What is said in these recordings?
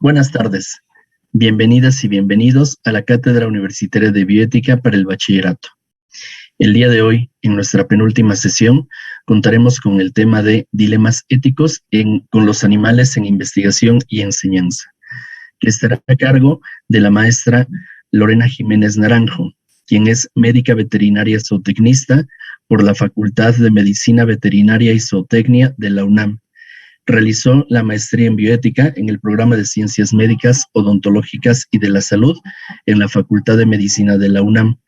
Buenas tardes. Bienvenidas y bienvenidos a la Cátedra Universitaria de Bioética para el Bachillerato. El día de hoy, en nuestra penúltima sesión, contaremos con el tema de dilemas éticos con los animales en investigación y enseñanza, que estará a cargo de la maestra Lorena Jiménez Naranjo, quien es médica veterinaria zootecnista por la Facultad de Medicina Veterinaria y Zootecnia de la UNAM. Realizó la maestría en bioética en el programa de Ciencias Médicas, Odontológicas y de la Salud en la Facultad de Medicina de la UNAM.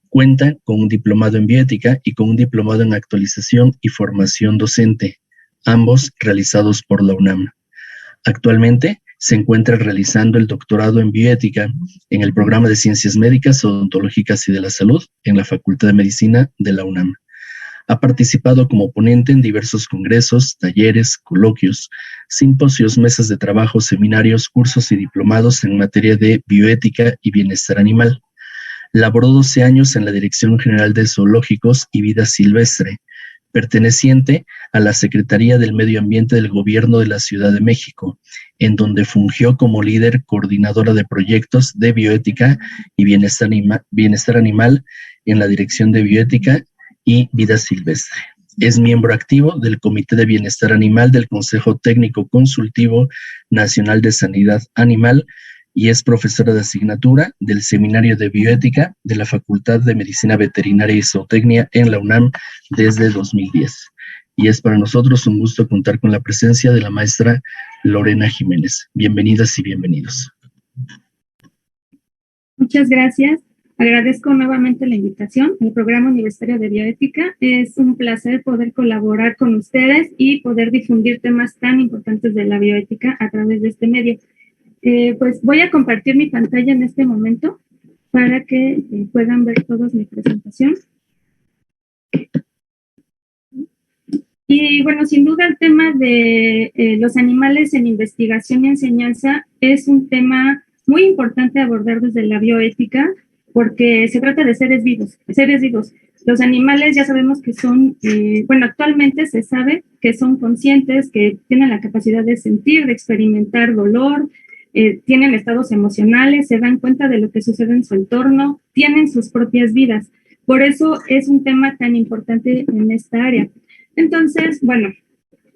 Cuenta con un diplomado en bioética y con un diplomado en actualización y formación docente, ambos realizados por la UNAM. Actualmente se encuentra realizando el doctorado en bioética en el programa de Ciencias Médicas, Odontológicas y de la Salud en la Facultad de Medicina de la UNAM. Ha participado como ponente en diversos congresos, talleres, coloquios, simposios, mesas de trabajo, seminarios, cursos y diplomados en materia de bioética y bienestar animal. Laboró 12 años en la Dirección General de Zoológicos y Vida Silvestre, perteneciente a la Secretaría del Medio Ambiente del Gobierno de la Ciudad de México, en donde fungió como líder coordinadora de proyectos de bioética y bienestar animal en la Dirección de Bioética y Vida Silvestre. Es miembro activo del Comité de Bienestar Animal del Consejo Técnico Consultivo Nacional de Sanidad Animal y es profesora de asignatura del Seminario de Bioética de la Facultad de Medicina Veterinaria y Zootecnia en la UNAM desde 2010. Y es para nosotros un gusto contar con la presencia de la maestra Lorena Jiménez. Bienvenidas y bienvenidos. Muchas gracias. Agradezco nuevamente la invitación al Programa Universitario de Bioética. Es un placer poder colaborar con ustedes y poder difundir temas tan importantes de la bioética a través de este medio. Pues voy a compartir mi pantalla en este momento para que puedan ver todos mi presentación. Y bueno, sin duda el tema de los animales en investigación y enseñanza es un tema muy importante abordar desde la bioética, porque se trata de seres vivos, Los animales ya sabemos que son, actualmente se sabe que son conscientes, que tienen la capacidad de sentir, de experimentar dolor, tienen estados emocionales, se dan cuenta de lo que sucede en su entorno, tienen sus propias vidas. Por eso es un tema tan importante en esta área. Entonces, bueno,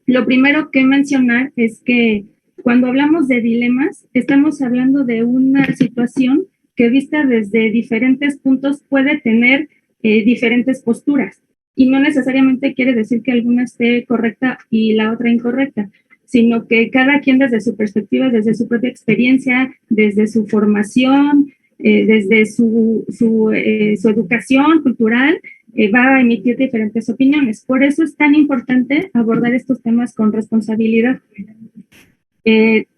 lo primero que mencionar es que cuando hablamos de dilemas, estamos hablando de una situación que vista desde diferentes puntos puede tener diferentes posturas y no necesariamente quiere decir que alguna esté correcta y la otra incorrecta, sino que cada quien desde su perspectiva, desde su propia experiencia, desde su formación, desde su educación cultural, va a emitir diferentes opiniones. Por eso es tan importante abordar estos temas con responsabilidad.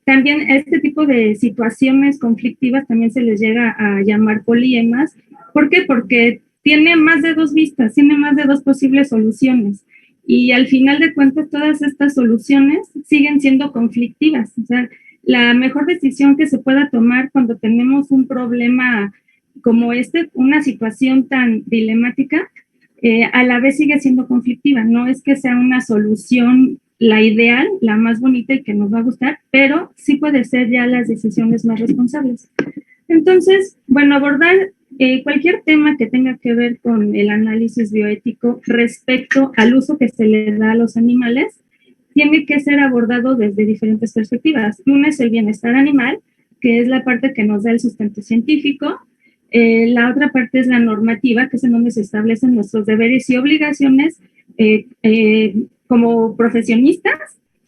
También este tipo de situaciones conflictivas también se les llega a llamar poliemas. ¿Por qué? Porque tiene más de dos vistas, tiene más de dos posibles soluciones. Y al final de cuentas, todas estas soluciones siguen siendo conflictivas. O sea, la mejor decisión que se pueda tomar cuando tenemos un problema como este, una situación tan dilemática, a la vez sigue siendo conflictiva. No es que sea una solución la ideal, la más bonita y que nos va a gustar, pero sí puede ser ya las decisiones más responsables. Entonces, bueno, abordar cualquier tema que tenga que ver con el análisis bioético respecto al uso que se le da a los animales tiene que ser abordado desde diferentes perspectivas. Una es el bienestar animal, que es la parte que nos da el sustento científico. La otra parte es la normativa, que es en donde se establecen nuestros deberes y obligaciones como profesionistas,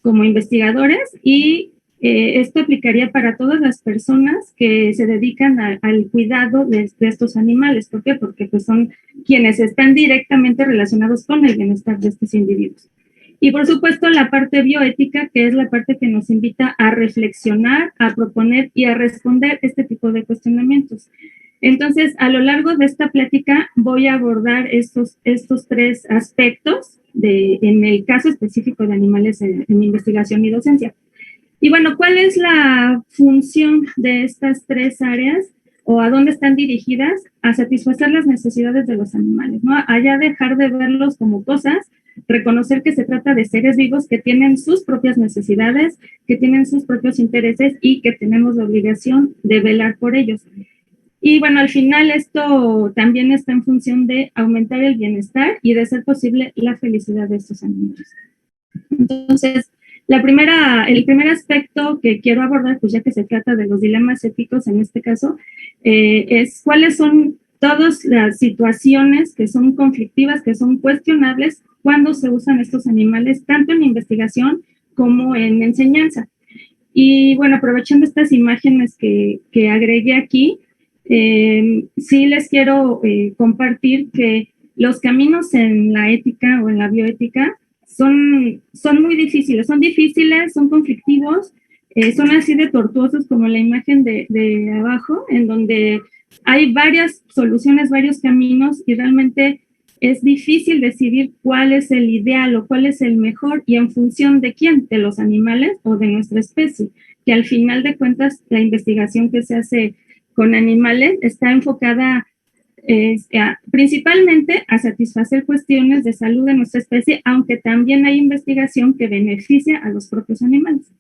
como investigadores, y esto aplicaría para todas las personas que se dedican al cuidado de estos animales. ¿Por qué? Porque pues, son quienes están directamente relacionados con el bienestar de estos individuos. Y por supuesto la parte bioética, que es la parte que nos invita a reflexionar, a proponer y a responder este tipo de cuestionamientos. Entonces, a lo largo de esta plática voy a abordar estos tres aspectos en el caso específico de animales en investigación y docencia. Y bueno, ¿cuál es la función de estas tres áreas o a dónde están dirigidas? A satisfacer las necesidades de los animales, ¿no? A ya dejar de verlos como cosas, reconocer que se trata de seres vivos que tienen sus propias necesidades, que tienen sus propios intereses y que tenemos la obligación de velar por ellos. Y bueno, al final esto también está en función de aumentar el bienestar y de ser posible la felicidad de estos animales. Entonces, el primer aspecto que quiero abordar, pues ya que se trata de los dilemas éticos en este caso, es cuáles son todas las situaciones que son conflictivas, que son cuestionables cuando se usan estos animales, tanto en investigación como en enseñanza. Y bueno, aprovechando estas imágenes que agregué aquí, sí les quiero compartir que los caminos en la ética o en la bioética son muy difíciles, son conflictivos, son así de tortuosos como la imagen de abajo, en donde hay varias soluciones, varios caminos y realmente es difícil decidir cuál es el ideal o cuál es el mejor y en función de quién, de los animales o de nuestra especie, que al final de cuentas la investigación que se hace con animales está enfocada principalmente a satisfacer cuestiones de salud de nuestra especie, aunque también hay investigación que beneficia a los propios animales.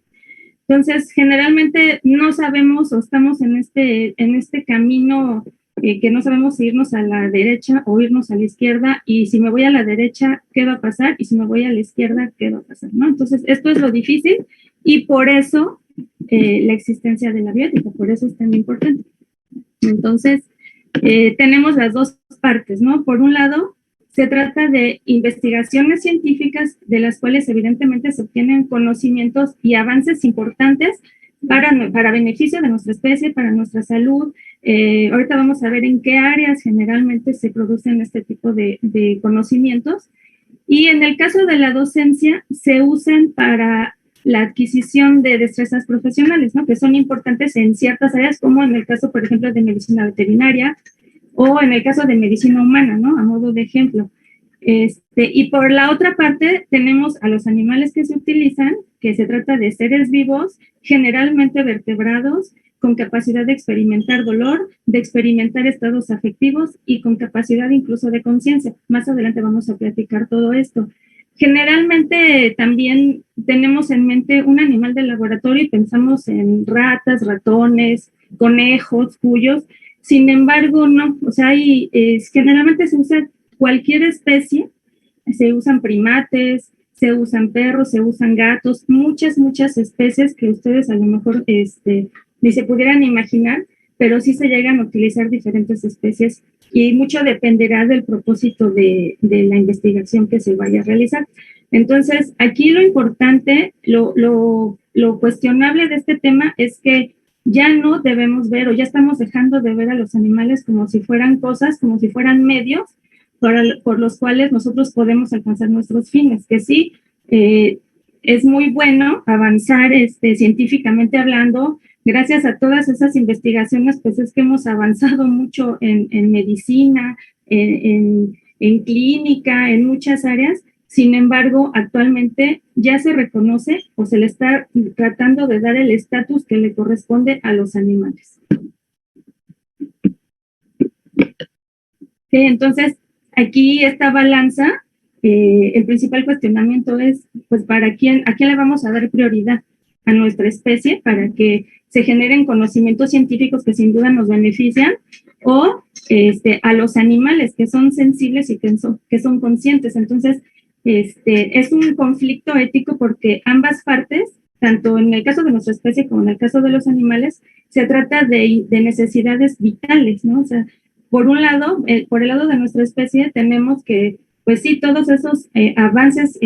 Entonces, generalmente no sabemos o estamos en este camino que no sabemos si irnos a la derecha o irnos a la izquierda, y si me voy a la derecha, ¿qué va a pasar? Y si me voy a la izquierda, ¿qué va a pasar? ¿No? Entonces, esto es lo difícil y por eso la existencia de la bioética, por eso es tan importante. Entonces, tenemos las dos partes, ¿no? Por un lado, se trata de investigaciones científicas de las cuales evidentemente se obtienen conocimientos y avances importantes para beneficio de nuestra especie, para nuestra salud. Ahorita vamos a ver en qué áreas generalmente se producen este tipo de conocimientos. Y en el caso de la docencia, se usan para la adquisición de destrezas profesionales, ¿no? Que son importantes en ciertas áreas, como en el caso, por ejemplo, de medicina veterinaria o en el caso de medicina humana, ¿no? A modo de ejemplo. Y por la otra parte, tenemos a los animales que se utilizan, que se trata de seres vivos, generalmente vertebrados, con capacidad de experimentar dolor, de experimentar estados afectivos y con capacidad incluso de conciencia. Más adelante vamos a platicar todo esto. Generalmente también tenemos en mente un animal de laboratorio y pensamos en ratas, ratones, conejos, cuyos. Sin embargo, no, o sea, generalmente se usa cualquier especie, se usan primates, se usan perros, se usan gatos, muchas especies que ustedes a lo mejor ni se pudieran imaginar, pero sí se llegan a utilizar diferentes especies y mucho dependerá del propósito de la investigación que se vaya a realizar. Entonces, aquí lo importante, lo cuestionable de este tema es que ya no debemos ver o ya estamos dejando de ver a los animales como si fueran cosas, como si fueran medios por los cuales nosotros podemos alcanzar nuestros fines, que sí, es muy bueno avanzar científicamente hablando. Gracias a todas esas investigaciones, pues es que hemos avanzado mucho en medicina, en clínica, en muchas áreas. Sin embargo, actualmente ya se reconoce o se le está tratando de dar el estatus que le corresponde a los animales. Entonces, aquí esta balanza, el principal cuestionamiento es, pues, ¿a quién le vamos a dar prioridad? A nuestra especie, para que se generen conocimientos científicos que sin duda nos benefician, o a los animales que son sensibles y que son conscientes. Entonces, es un conflicto ético porque ambas partes, tanto en el caso de nuestra especie como en el caso de los animales, se trata de necesidades vitales, ¿no? O sea, por un lado, por el lado de nuestra especie, tenemos que, pues sí, todos esos avances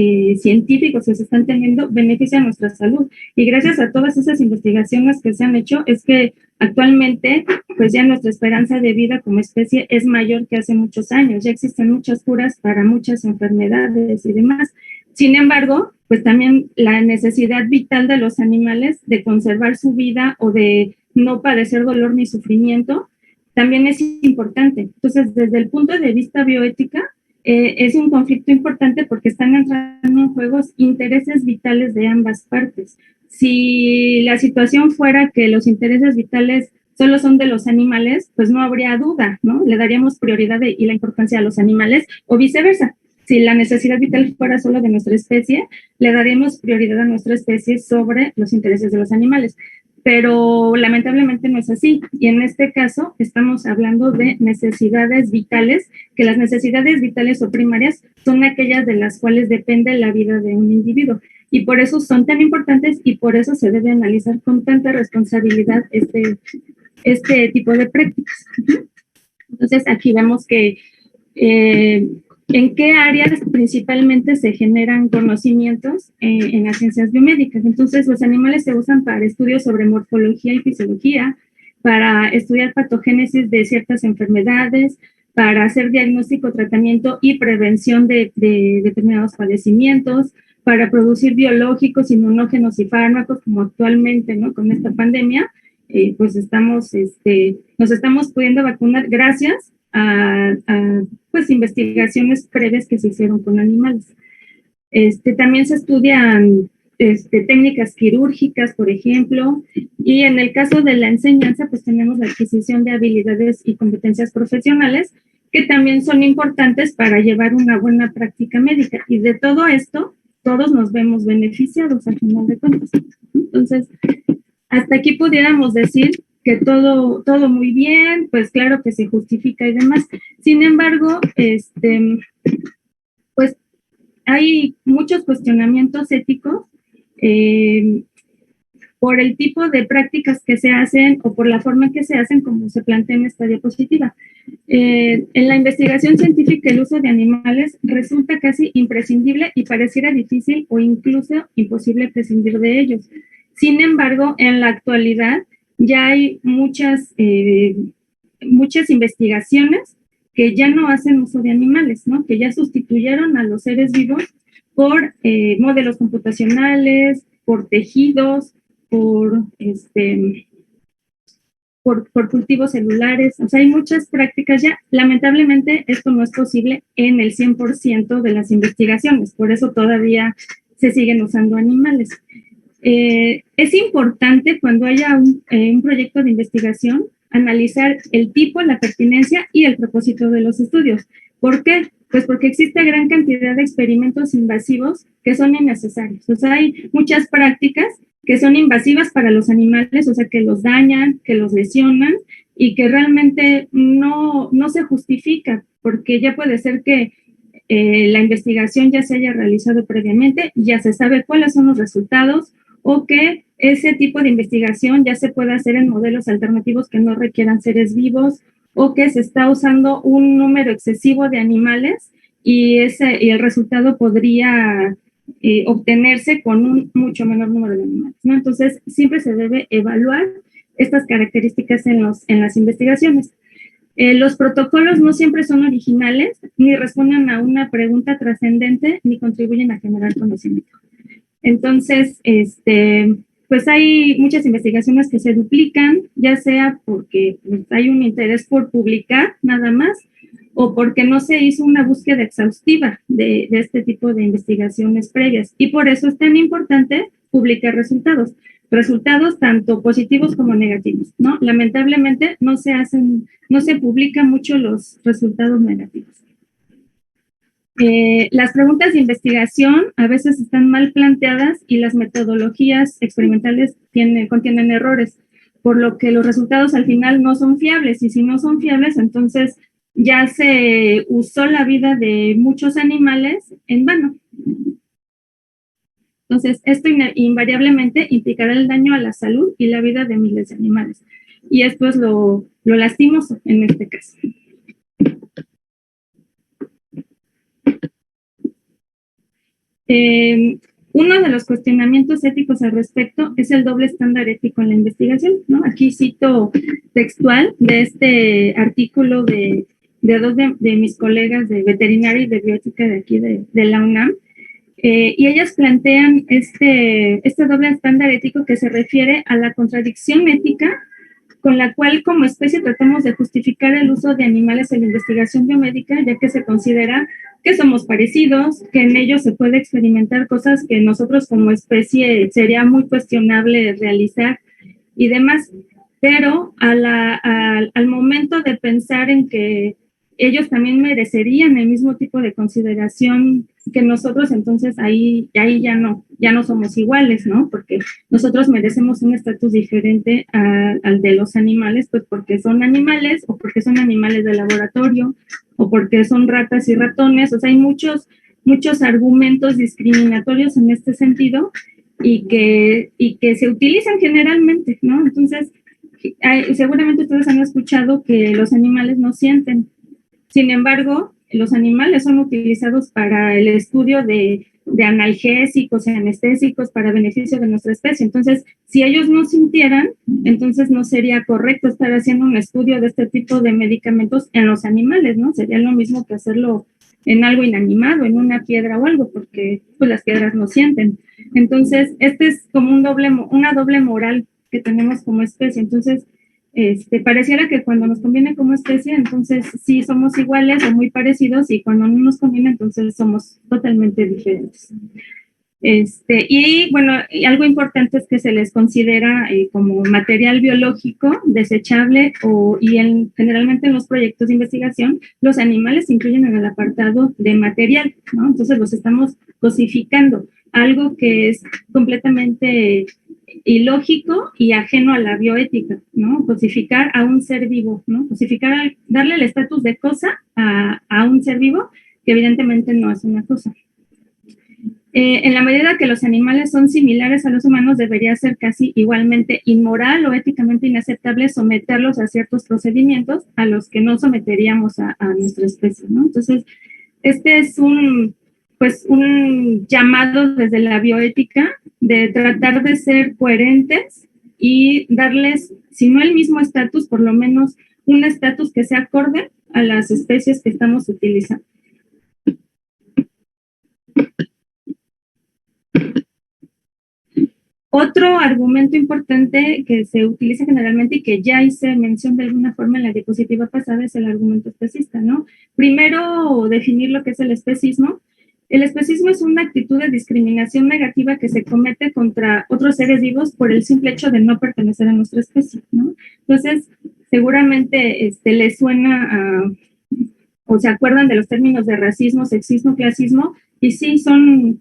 científicos que se están teniendo benefician nuestra salud. Y gracias a todas esas investigaciones que se han hecho, es que actualmente, pues ya nuestra esperanza de vida como especie es mayor que hace muchos años. Ya existen muchas curas para muchas enfermedades y demás. Sin embargo, pues también la necesidad vital de los animales de conservar su vida o de no padecer dolor ni sufrimiento, también es importante. Entonces, desde el punto de vista bioética, es un conflicto importante porque están entrando en juego intereses vitales de ambas partes. Si la situación fuera que los intereses vitales solo son de los animales, pues no habría duda, ¿no? Le daríamos prioridad y la importancia a los animales, o viceversa. si la necesidad vital fuera solo de nuestra especie, le daríamos prioridad a nuestra especie sobre los intereses de los animales. Pero lamentablemente no es así. Y en este caso estamos hablando de necesidades vitales, que las necesidades vitales o primarias son aquellas de las cuales depende la vida de un individuo. Y por eso son tan importantes y por eso se debe analizar con tanta responsabilidad este tipo de prácticas. Entonces aquí vemos que en qué áreas principalmente se generan conocimientos en las ciencias biomédicas. Entonces, los animales se usan para estudios sobre morfología y fisiología, para estudiar patogénesis de ciertas enfermedades, para hacer diagnóstico, tratamiento y prevención de determinados padecimientos, para producir biológicos, inmunógenos y fármacos, como actualmente, ¿no? Con esta pandemia, pues nos estamos pudiendo vacunar gracias a pues investigaciones previas que se hicieron con animales. También se estudian técnicas quirúrgicas, por ejemplo, y en el caso de la enseñanza, pues tenemos la adquisición de habilidades y competencias profesionales que también son importantes para llevar una buena práctica médica. Y de todo esto, todos nos vemos beneficiados al final de cuentas. Entonces, hasta aquí pudiéramos decir que todo muy bien, pues claro que se justifica y demás. Sin embargo, pues hay muchos cuestionamientos éticos por el tipo de prácticas que se hacen o por la forma en que se hacen, como se plantea en esta diapositiva. En la investigación científica, el uso de animales resulta casi imprescindible y pareciera difícil o incluso imposible prescindir de ellos. Sin embargo, en la actualidad ya hay muchas investigaciones que ya no hacen uso de animales, ¿no? Que ya sustituyeron a los seres vivos por modelos computacionales, por tejidos, por cultivos celulares. O sea, hay muchas prácticas ya. Lamentablemente, esto no es posible en el 100% de las investigaciones. Por eso todavía se siguen usando animales. Es importante cuando haya un proyecto de investigación analizar el tipo, la pertinencia y el propósito de los estudios. ¿Por qué? Pues porque existe gran cantidad de experimentos invasivos que son innecesarios. O sea, hay muchas prácticas que son invasivas para los animales, o sea, que los dañan, que los lesionan y que realmente no se justifica, porque ya puede ser que la investigación ya se haya realizado previamente, ya se sabe cuáles son los resultados, o que ese tipo de investigación ya se puede hacer en modelos alternativos que no requieran seres vivos, o que se está usando un número excesivo de animales y el resultado podría obtenerse con un mucho menor número de animales, ¿no? Entonces, siempre se debe evaluar estas características en las investigaciones. Los protocolos no siempre son originales, ni responden a una pregunta trascendente, ni contribuyen a generar conocimiento. Entonces, pues hay muchas investigaciones que se duplican, ya sea porque pues, hay un interés por publicar nada más, o porque no se hizo una búsqueda exhaustiva de este tipo de investigaciones previas. Y por eso es tan importante publicar resultados tanto positivos como negativos, ¿no? Lamentablemente no se publican mucho los resultados negativos. Las preguntas de investigación a veces están mal planteadas y las metodologías experimentales contienen errores, por lo que los resultados al final no son fiables, y si no son fiables, entonces ya se usó la vida de muchos animales en vano. Entonces, esto invariablemente implicará el daño a la salud y la vida de miles de animales. Y esto es lo lastimoso en este caso. Uno de los cuestionamientos éticos al respecto es el doble estándar ético en la investigación, ¿no? Aquí cito textual de este artículo de dos de mis colegas de veterinaria y de bioética de aquí de la UNAM, y ellas plantean este doble estándar ético que se refiere a la contradicción ética con la cual como especie tratamos de justificar el uso de animales en la investigación biomédica, ya que se considera que somos parecidos, que en ellos se puede experimentar cosas que nosotros como especie sería muy cuestionable realizar y demás. Pero al momento de pensar en que ellos también merecerían el mismo tipo de consideración que nosotros, entonces ahí ya no somos iguales, ¿no? Porque nosotros merecemos un estatus diferente al de los animales, pues porque son animales o porque son animales de laboratorio o porque son ratas y ratones, o sea, hay muchos argumentos discriminatorios en este sentido y que se utilizan generalmente, ¿no? Entonces, seguramente ustedes han escuchado que los animales no sienten. Sin embargo, los animales son utilizados para el estudio de analgésicos y anestésicos para beneficio de nuestra especie. Entonces, si ellos no sintieran, entonces no sería correcto estar haciendo un estudio de este tipo de medicamentos en los animales, ¿no? Sería lo mismo que hacerlo en algo inanimado, en una piedra o algo, porque pues las piedras no sienten. Entonces, este es como una doble moral que tenemos como especie. Entonces, pareciera que cuando nos conviene como especie, entonces sí somos iguales o muy parecidos, y cuando no nos conviene, entonces somos totalmente diferentes. Y bueno, algo importante es que se les considera como material biológico desechable generalmente en los proyectos de investigación, los animales se incluyen en el apartado de material, ¿no? Entonces los estamos cosificando, algo que es completamente ilógico y ajeno a la bioética, ¿no? Cosificar a un ser vivo, ¿no? Cosificar, darle el estatus de cosa a un ser vivo, que evidentemente no es una cosa. En la medida que los animales son similares a los humanos, debería ser casi igualmente inmoral o éticamente inaceptable someterlos a ciertos procedimientos a los que no someteríamos a nuestra especie, ¿no? Entonces, este es un llamado desde la bioética de tratar de ser coherentes y darles, si no el mismo estatus, por lo menos un estatus que sea acorde a las especies que estamos utilizando. Otro argumento importante que se utiliza generalmente y que ya hice mención de alguna forma en la diapositiva pasada es el argumento especista, ¿no? Primero, definir lo que es el especismo. El especismo es una actitud de discriminación negativa que se comete contra otros seres vivos por el simple hecho de no pertenecer a nuestra especie, ¿no? Entonces, seguramente les suena o se acuerdan de los términos de racismo, sexismo, clasismo, y sí, son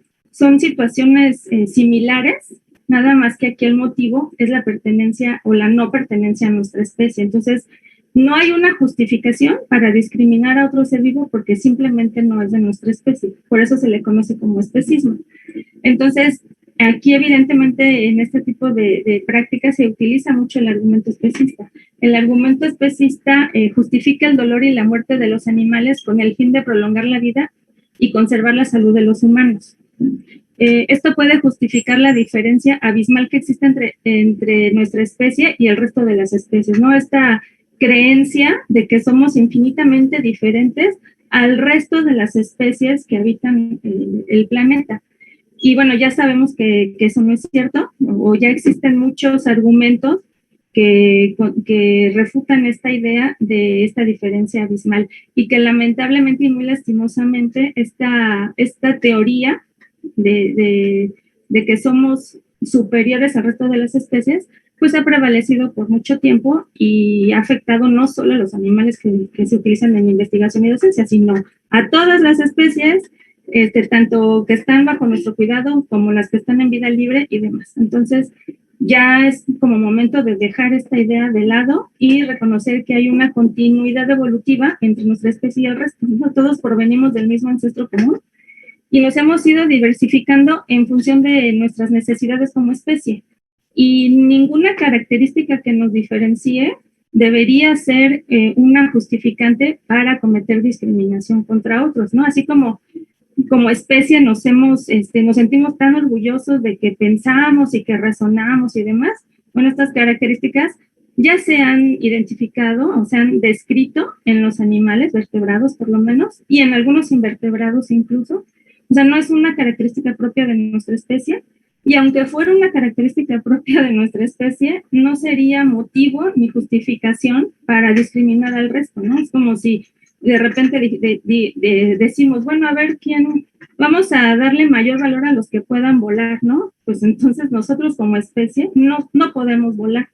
situaciones similares, nada más que aquí el motivo es la pertenencia o la no pertenencia a nuestra especie. Entonces, no hay una justificación para discriminar a otro ser vivo porque simplemente no es de nuestra especie. Por eso se le conoce como especismo. Entonces, aquí evidentemente en este tipo de prácticas se utiliza mucho el argumento especista. El argumento especista justifica el dolor y la muerte de los animales con el fin de prolongar la vida y conservar la salud de los humanos. Esto puede justificar la diferencia abismal que existe entre nuestra especie y el resto de las especies, ¿no? Esta creencia de que somos infinitamente diferentes al resto de las especies que habitan el planeta. Y bueno, ya sabemos que eso no es cierto, o ya existen muchos argumentos que refutan esta idea de esta diferencia abismal, y que lamentablemente y muy lastimosamente esta teoría de que somos superiores al resto de las especies, pues ha prevalecido por mucho tiempo y ha afectado no solo a los animales que se utilizan en investigación y docencia, sino a todas las especies, tanto que están bajo nuestro cuidado como las que están en vida libre y demás. Entonces, ya es como momento de dejar esta idea de lado y reconocer que hay una continuidad evolutiva entre nuestra especie y el resto, ¿no? Todos provenimos del mismo ancestro común y nos hemos ido diversificando en función de nuestras necesidades como especie. Y ninguna característica que nos diferencie debería ser una justificante para cometer discriminación contra otros, ¿no? Así como especie nos sentimos tan orgullosos de que pensamos y que razonamos y demás. Bueno, estas características ya se han identificado o se han descrito en los animales vertebrados por lo menos, y en algunos invertebrados incluso. O sea, no es una característica propia de nuestra especie, y aunque fuera una característica propia de nuestra especie, no sería motivo ni justificación para discriminar al resto, ¿no? Es como si de repente decimos, bueno, a ver vamos a darle mayor valor a los que puedan volar, ¿no? Pues entonces nosotros como especie no podemos volar.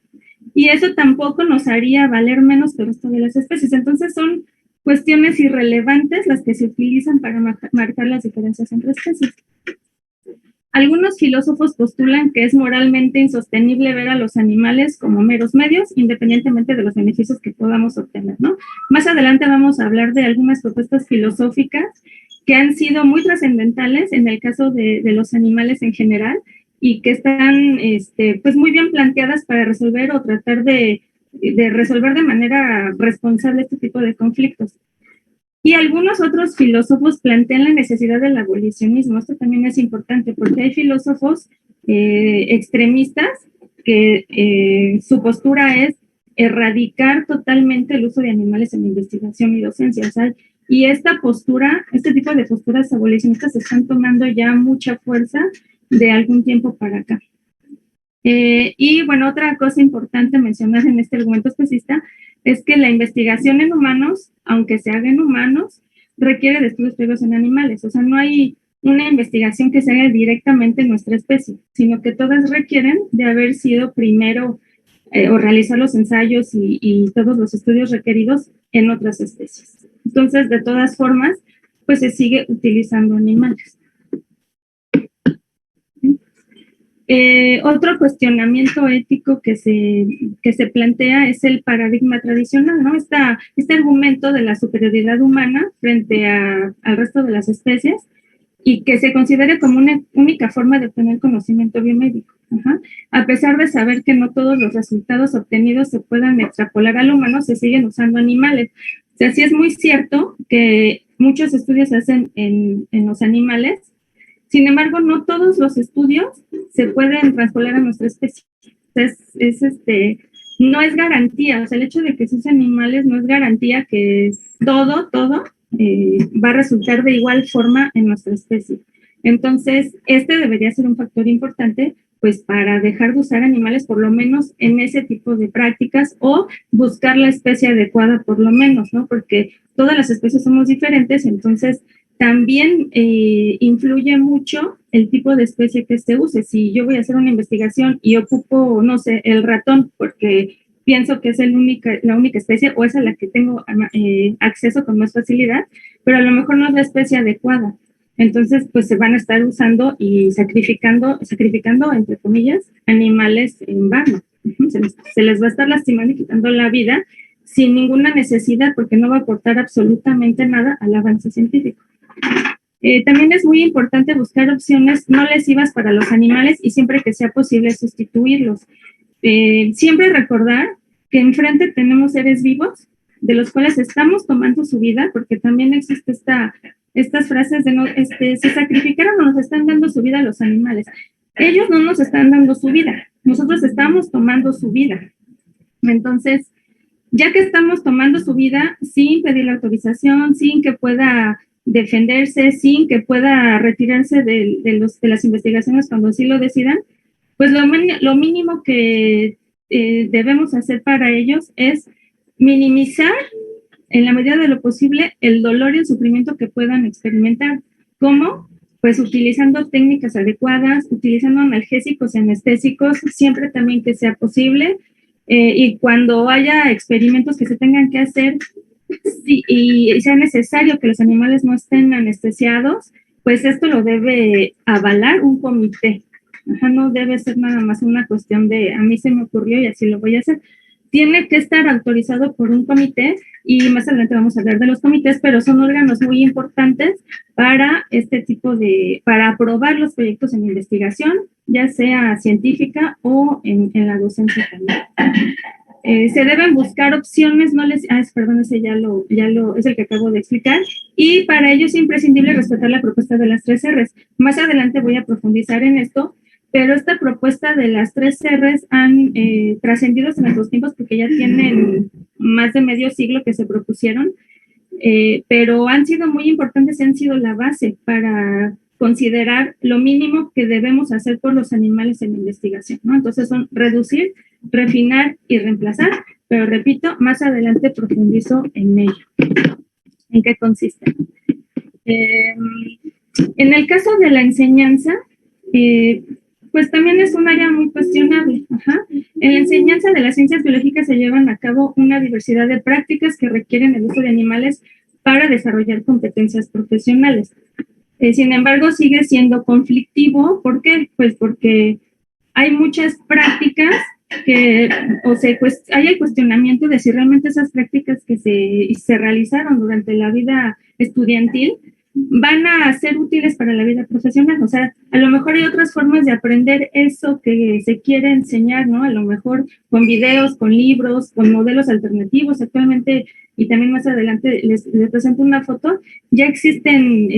Y eso tampoco nos haría valer menos que el resto de las especies. Entonces son cuestiones irrelevantes las que se utilizan para marcar las diferencias entre especies. Algunos filósofos postulan que es moralmente insostenible ver a los animales como meros medios, independientemente de los beneficios que podamos obtener, ¿no? Más adelante vamos a hablar de algunas propuestas filosóficas que han sido muy trascendentales en el caso de los animales en general y que están pues muy bien planteadas para resolver o tratar de resolver de manera responsable este tipo de conflictos. Y algunos otros filósofos plantean la necesidad del abolicionismo. Esto también es importante porque hay filósofos extremistas que su postura es erradicar totalmente el uso de animales en investigación y docencia. O sea, y esta postura, este tipo de posturas abolicionistas están tomando ya mucha fuerza de algún tiempo para acá. Y bueno, otra cosa importante mencionar en este argumento especista es que la investigación en humanos, aunque se haga en humanos, requiere de estudios previos en animales. O sea, no hay una investigación que se haga directamente en nuestra especie, sino que todas requieren de haber sido primero o realizar los ensayos y todos los estudios requeridos en otras especies. Entonces, de todas formas, pues se sigue utilizando animales. Otro cuestionamiento ético que se plantea es el paradigma tradicional, ¿no? Este argumento de la superioridad humana frente al resto de las especies y que se considere como una única forma de obtener conocimiento biomédico. Ajá. A pesar de saber que no todos los resultados obtenidos se puedan extrapolar al humano, se siguen usando animales. O sea, sí es muy cierto que muchos estudios se hacen en los animales. Sin embargo, no todos los estudios se pueden traspolar a nuestra especie. No es garantía, o sea, el hecho de que se usen animales no es garantía que todo va a resultar de igual forma en nuestra especie. Entonces, debería ser un factor importante, pues, para dejar de usar animales, por lo menos en ese tipo de prácticas, o buscar la especie adecuada, por lo menos, ¿no? Porque todas las especies somos diferentes, entonces también influye mucho el tipo de especie que se use. Si yo voy a hacer una investigación y ocupo, no sé, el ratón, porque pienso que es la única especie o es a la que tengo acceso con más facilidad, pero a lo mejor no es la especie adecuada. Entonces, pues se van a estar usando y sacrificando, entre comillas, animales en vano. Se les va a estar lastimando y quitando la vida sin ninguna necesidad, porque no va a aportar absolutamente nada al avance científico. También es muy importante buscar opciones no lesivas para los animales y siempre que sea posible sustituirlos. Siempre recordar que enfrente tenemos seres vivos de los cuales estamos tomando su vida, porque también existe estas frases de se sacrificaron o nos están dando su vida a los animales. Ellos no nos están dando su vida, nosotros estamos tomando su vida. Entonces, ya que estamos tomando su vida sin pedir la autorización, sin que pueda defenderse, sin que pueda retirarse de las investigaciones cuando sí lo decidan, pues lo mínimo que debemos hacer para ellos es minimizar en la medida de lo posible el dolor y el sufrimiento que puedan experimentar. ¿Cómo? Pues utilizando técnicas adecuadas, utilizando analgésicos y anestésicos, siempre también que sea posible, y cuando haya experimentos que se tengan que hacer y sea necesario que los animales no estén anestesiados, pues esto lo debe avalar un comité. No debe ser nada más una cuestión de a mí se me ocurrió y así lo voy a hacer. Tiene que estar autorizado por un comité y más adelante vamos a hablar de los comités, pero son órganos muy importantes para para aprobar los proyectos en investigación, ya sea científica o en la docencia también. Se deben buscar opciones, ese es el que acabo de explicar, y para ello es imprescindible respetar la propuesta de las 3 R's. Más adelante voy a profundizar en esto, pero esta propuesta de las 3 R's han trascendido en nuestros tiempos porque ya tienen más de medio siglo que se propusieron, pero han sido muy importantes y han sido la base para considerar lo mínimo que debemos hacer por los animales en investigación, ¿no? Entonces son reducir, refinar y reemplazar, pero repito, más adelante profundizo en ello. ¿En qué consiste? En el caso de la enseñanza, pues también es un área muy cuestionable. En la enseñanza de las ciencias biológicas se llevan a cabo una diversidad de prácticas que requieren el uso de animales para desarrollar competencias profesionales. Sin embargo, sigue siendo conflictivo. ¿Por qué? Pues porque hay muchas prácticas que, hay el cuestionamiento de si realmente esas prácticas que se realizaron durante la vida estudiantil van a ser útiles para la vida profesional. O sea, a lo mejor hay otras formas de aprender eso que se quiere enseñar, ¿no? A lo mejor con videos, con libros, con modelos alternativos. Actualmente, y también más adelante les presento una foto, ya existen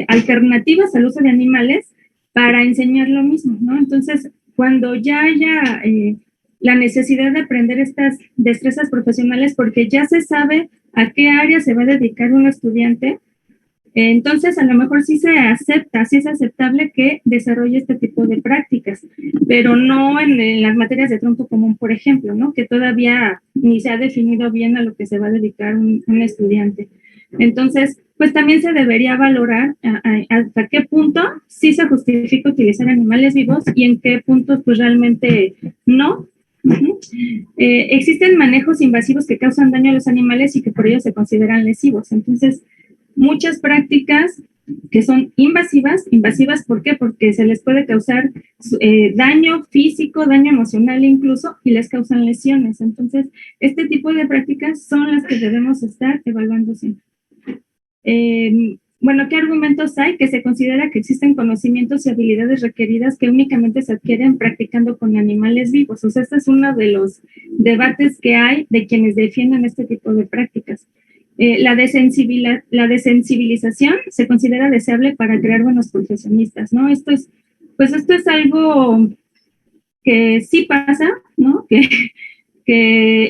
alternativas al uso de animales para enseñar lo mismo, ¿no? Entonces, cuando ya haya la necesidad de aprender estas destrezas profesionales, porque ya se sabe a qué área se va a dedicar un estudiante, entonces a lo mejor sí se acepta, sí es aceptable que desarrolle este tipo de prácticas, pero no en las materias de tronco común, por ejemplo, ¿no? Que todavía ni se ha definido bien a lo que se va a dedicar un estudiante. Entonces, pues también se debería valorar hasta qué punto sí se justifica utilizar animales vivos y en qué puntos pues realmente no. Existen manejos invasivos que causan daño a los animales y que por ello se consideran lesivos. Entonces, muchas prácticas que son invasivas, ¿por qué? Porque se les puede causar daño físico, daño emocional incluso, y les causan lesiones. Entonces, este tipo de prácticas son las que debemos estar evaluando siempre. Bueno, ¿qué argumentos hay? Que se considera que existen conocimientos y habilidades requeridas que únicamente se adquieren practicando con animales vivos. O sea, este es uno de los debates que hay de quienes defienden este tipo de prácticas. La desensibilización se considera deseable para crear buenos profesionistas, ¿no? Esto es algo que sí pasa, ¿no? Que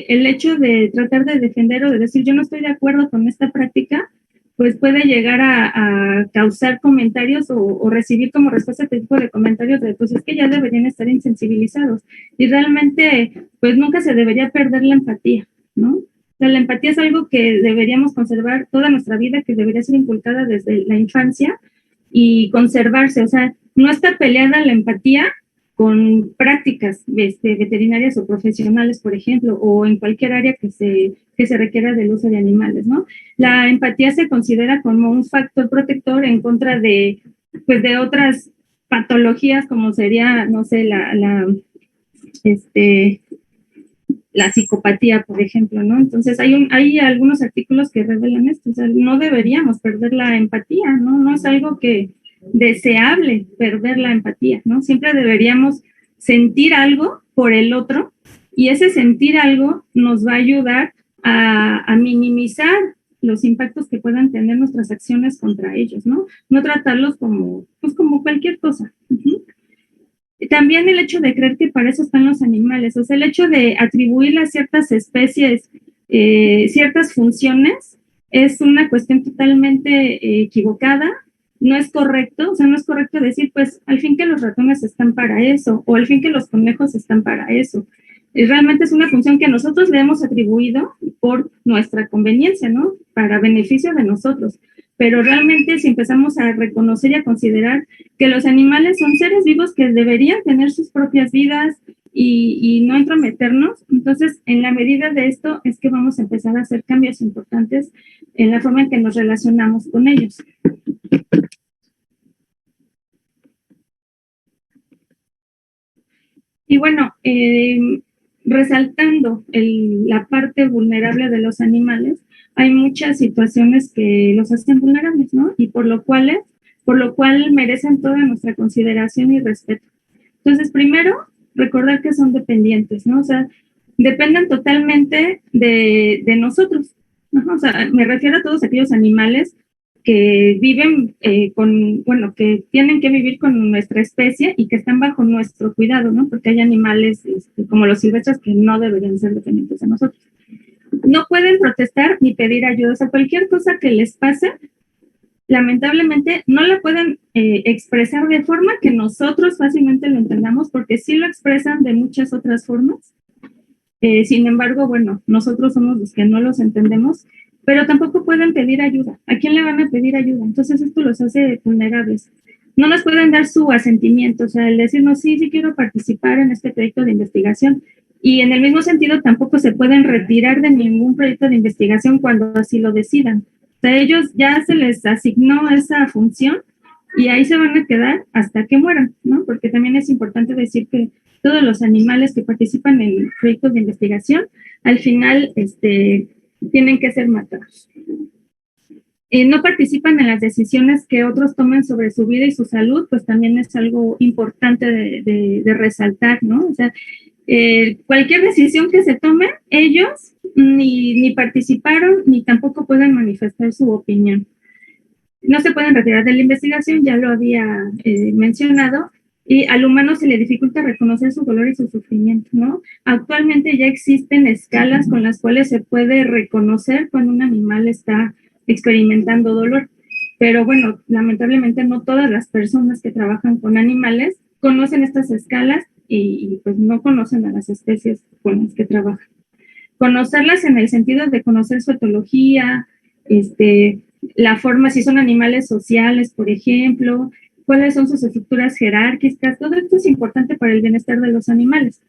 el hecho de tratar de defender o de decir yo no estoy de acuerdo con esta práctica, pues puede llegar a causar comentarios o recibir como respuesta este tipo de comentarios de pues es que ya deberían estar insensibilizados. Y realmente, pues nunca se debería perder la empatía, ¿no? O sea, la empatía es algo que deberíamos conservar toda nuestra vida, que debería ser inculcada desde la infancia y conservarse. O sea, no está peleada la empatía con prácticas veterinarias o profesionales, por ejemplo, o en cualquier área que se requiera del uso de animales, ¿no? La empatía se considera como un factor protector en contra de otras patologías como sería, no sé, la psicopatía, por ejemplo, ¿no? Entonces hay algunos artículos que revelan esto, o sea, no deberíamos perder la empatía, ¿no? No es algo que deseable perder la empatía, ¿no? Siempre deberíamos sentir algo por el otro y ese sentir algo nos va a ayudar a minimizar los impactos que puedan tener nuestras acciones contra ellos, ¿no? No tratarlos como cualquier cosa. También el hecho de creer que para eso están los animales, o sea, el hecho de atribuirle a ciertas especies ciertas funciones es una cuestión totalmente equivocada. No es correcto, o sea, no es correcto decir, pues, al fin que los ratones están para eso, o al fin que los conejos están para eso. Realmente es una función que nosotros le hemos atribuido por nuestra conveniencia, ¿no? Para beneficio de nosotros. Pero realmente si empezamos a reconocer y a considerar que los animales son seres vivos que deberían tener sus propias vidas y no entrometernos, entonces en la medida de esto es que vamos a empezar a hacer cambios importantes en la forma en que nos relacionamos con ellos. Y bueno, resaltando la parte vulnerable de los animales, hay muchas situaciones que los hacen vulnerables, ¿no? Y por lo cual merecen toda nuestra consideración y respeto. Entonces, primero, recordar que son dependientes, ¿no? O sea, dependen totalmente de nosotros, ¿no? O sea, me refiero a todos aquellos animales que viven que tienen que vivir con nuestra especie y que están bajo nuestro cuidado, ¿no? Porque hay animales como los silvestres que no deberían ser dependientes de nosotros. No pueden protestar ni pedir ayuda, o sea, cualquier cosa que les pase, lamentablemente no la pueden expresar de forma que nosotros fácilmente lo entendamos, porque sí lo expresan de muchas otras formas. Sin embargo, bueno, nosotros somos los que no los entendemos, pero tampoco pueden pedir ayuda. ¿A quién le van a pedir ayuda? Entonces esto los hace vulnerables. No nos pueden dar su asentimiento, o sea, el decirnos, sí quiero participar en este proyecto de investigación, Y en el mismo sentido, tampoco se pueden retirar de ningún proyecto de investigación cuando así lo decidan. O sea, ellos ya se les asignó esa función y ahí se van a quedar hasta que mueran, ¿no? Porque también es importante decir que todos los animales que participan en proyectos de investigación, al final, tienen que ser matados. No participan en las decisiones que otros tomen sobre su vida y su salud, pues también es algo importante de resaltar, ¿no? O sea, cualquier decisión que se tome, ellos ni participaron, ni tampoco pueden manifestar su opinión. No se pueden retirar de la investigación, ya lo había mencionado, y al humano se le dificulta reconocer su dolor y su sufrimiento, ¿no? Actualmente ya existen escalas con las cuales se puede reconocer cuando un animal está experimentando dolor, pero bueno, lamentablemente no todas las personas que trabajan con animales conocen estas escalas y pues no conocen a las especies con las que trabajan. Conocerlas en el sentido de conocer su etología, la forma, si son animales sociales, por ejemplo, cuáles son sus estructuras jerárquicas, todo esto es importante para el bienestar de los animales.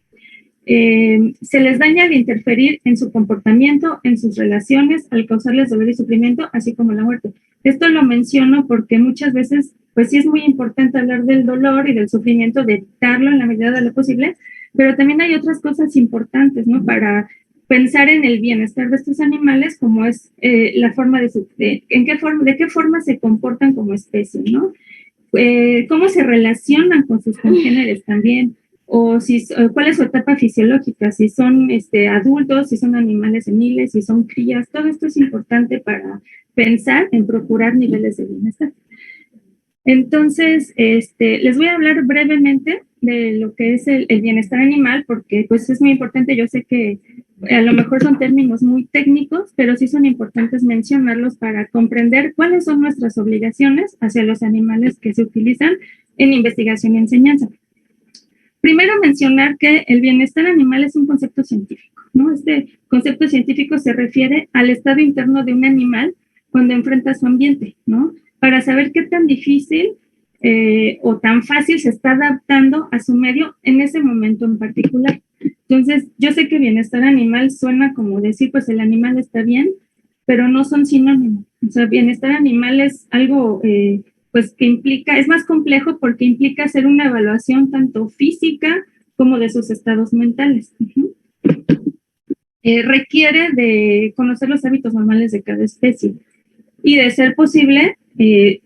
Se les daña al interferir en su comportamiento, en sus relaciones, al causarles dolor y sufrimiento, así como la muerte. Esto lo menciono porque muchas veces, pues sí es muy importante hablar del dolor y del sufrimiento, de evitarlo en la medida de lo posible, pero también hay otras cosas importantes, ¿no? Para pensar en el bienestar de estos animales, como es la forma de qué forma se comportan como especie, ¿no? Cómo se relacionan con sus congéneres también, o si, cuál es su etapa fisiológica, si son adultos, si son animales seniles, si son crías, todo esto es importante para pensar en procurar niveles de bienestar. Entonces, les voy a hablar brevemente de lo que es el bienestar animal, porque pues es muy importante. Yo sé que a lo mejor son términos muy técnicos, pero sí son importantes mencionarlos para comprender cuáles son nuestras obligaciones hacia los animales que se utilizan en investigación y enseñanza. Primero mencionar que el bienestar animal es un concepto científico, ¿no? Este concepto científico se refiere al estado interno de un animal cuando enfrenta su ambiente, ¿no? Para saber qué tan difícil o tan fácil se está adaptando a su medio en ese momento en particular. Entonces, yo sé que bienestar animal suena como decir, pues el animal está bien, pero no son sinónimos. O sea, bienestar animal es algo pues que implica, es más complejo porque implica hacer una evaluación tanto física como de sus estados mentales. Requiere de conocer los hábitos normales de cada especie y de ser posible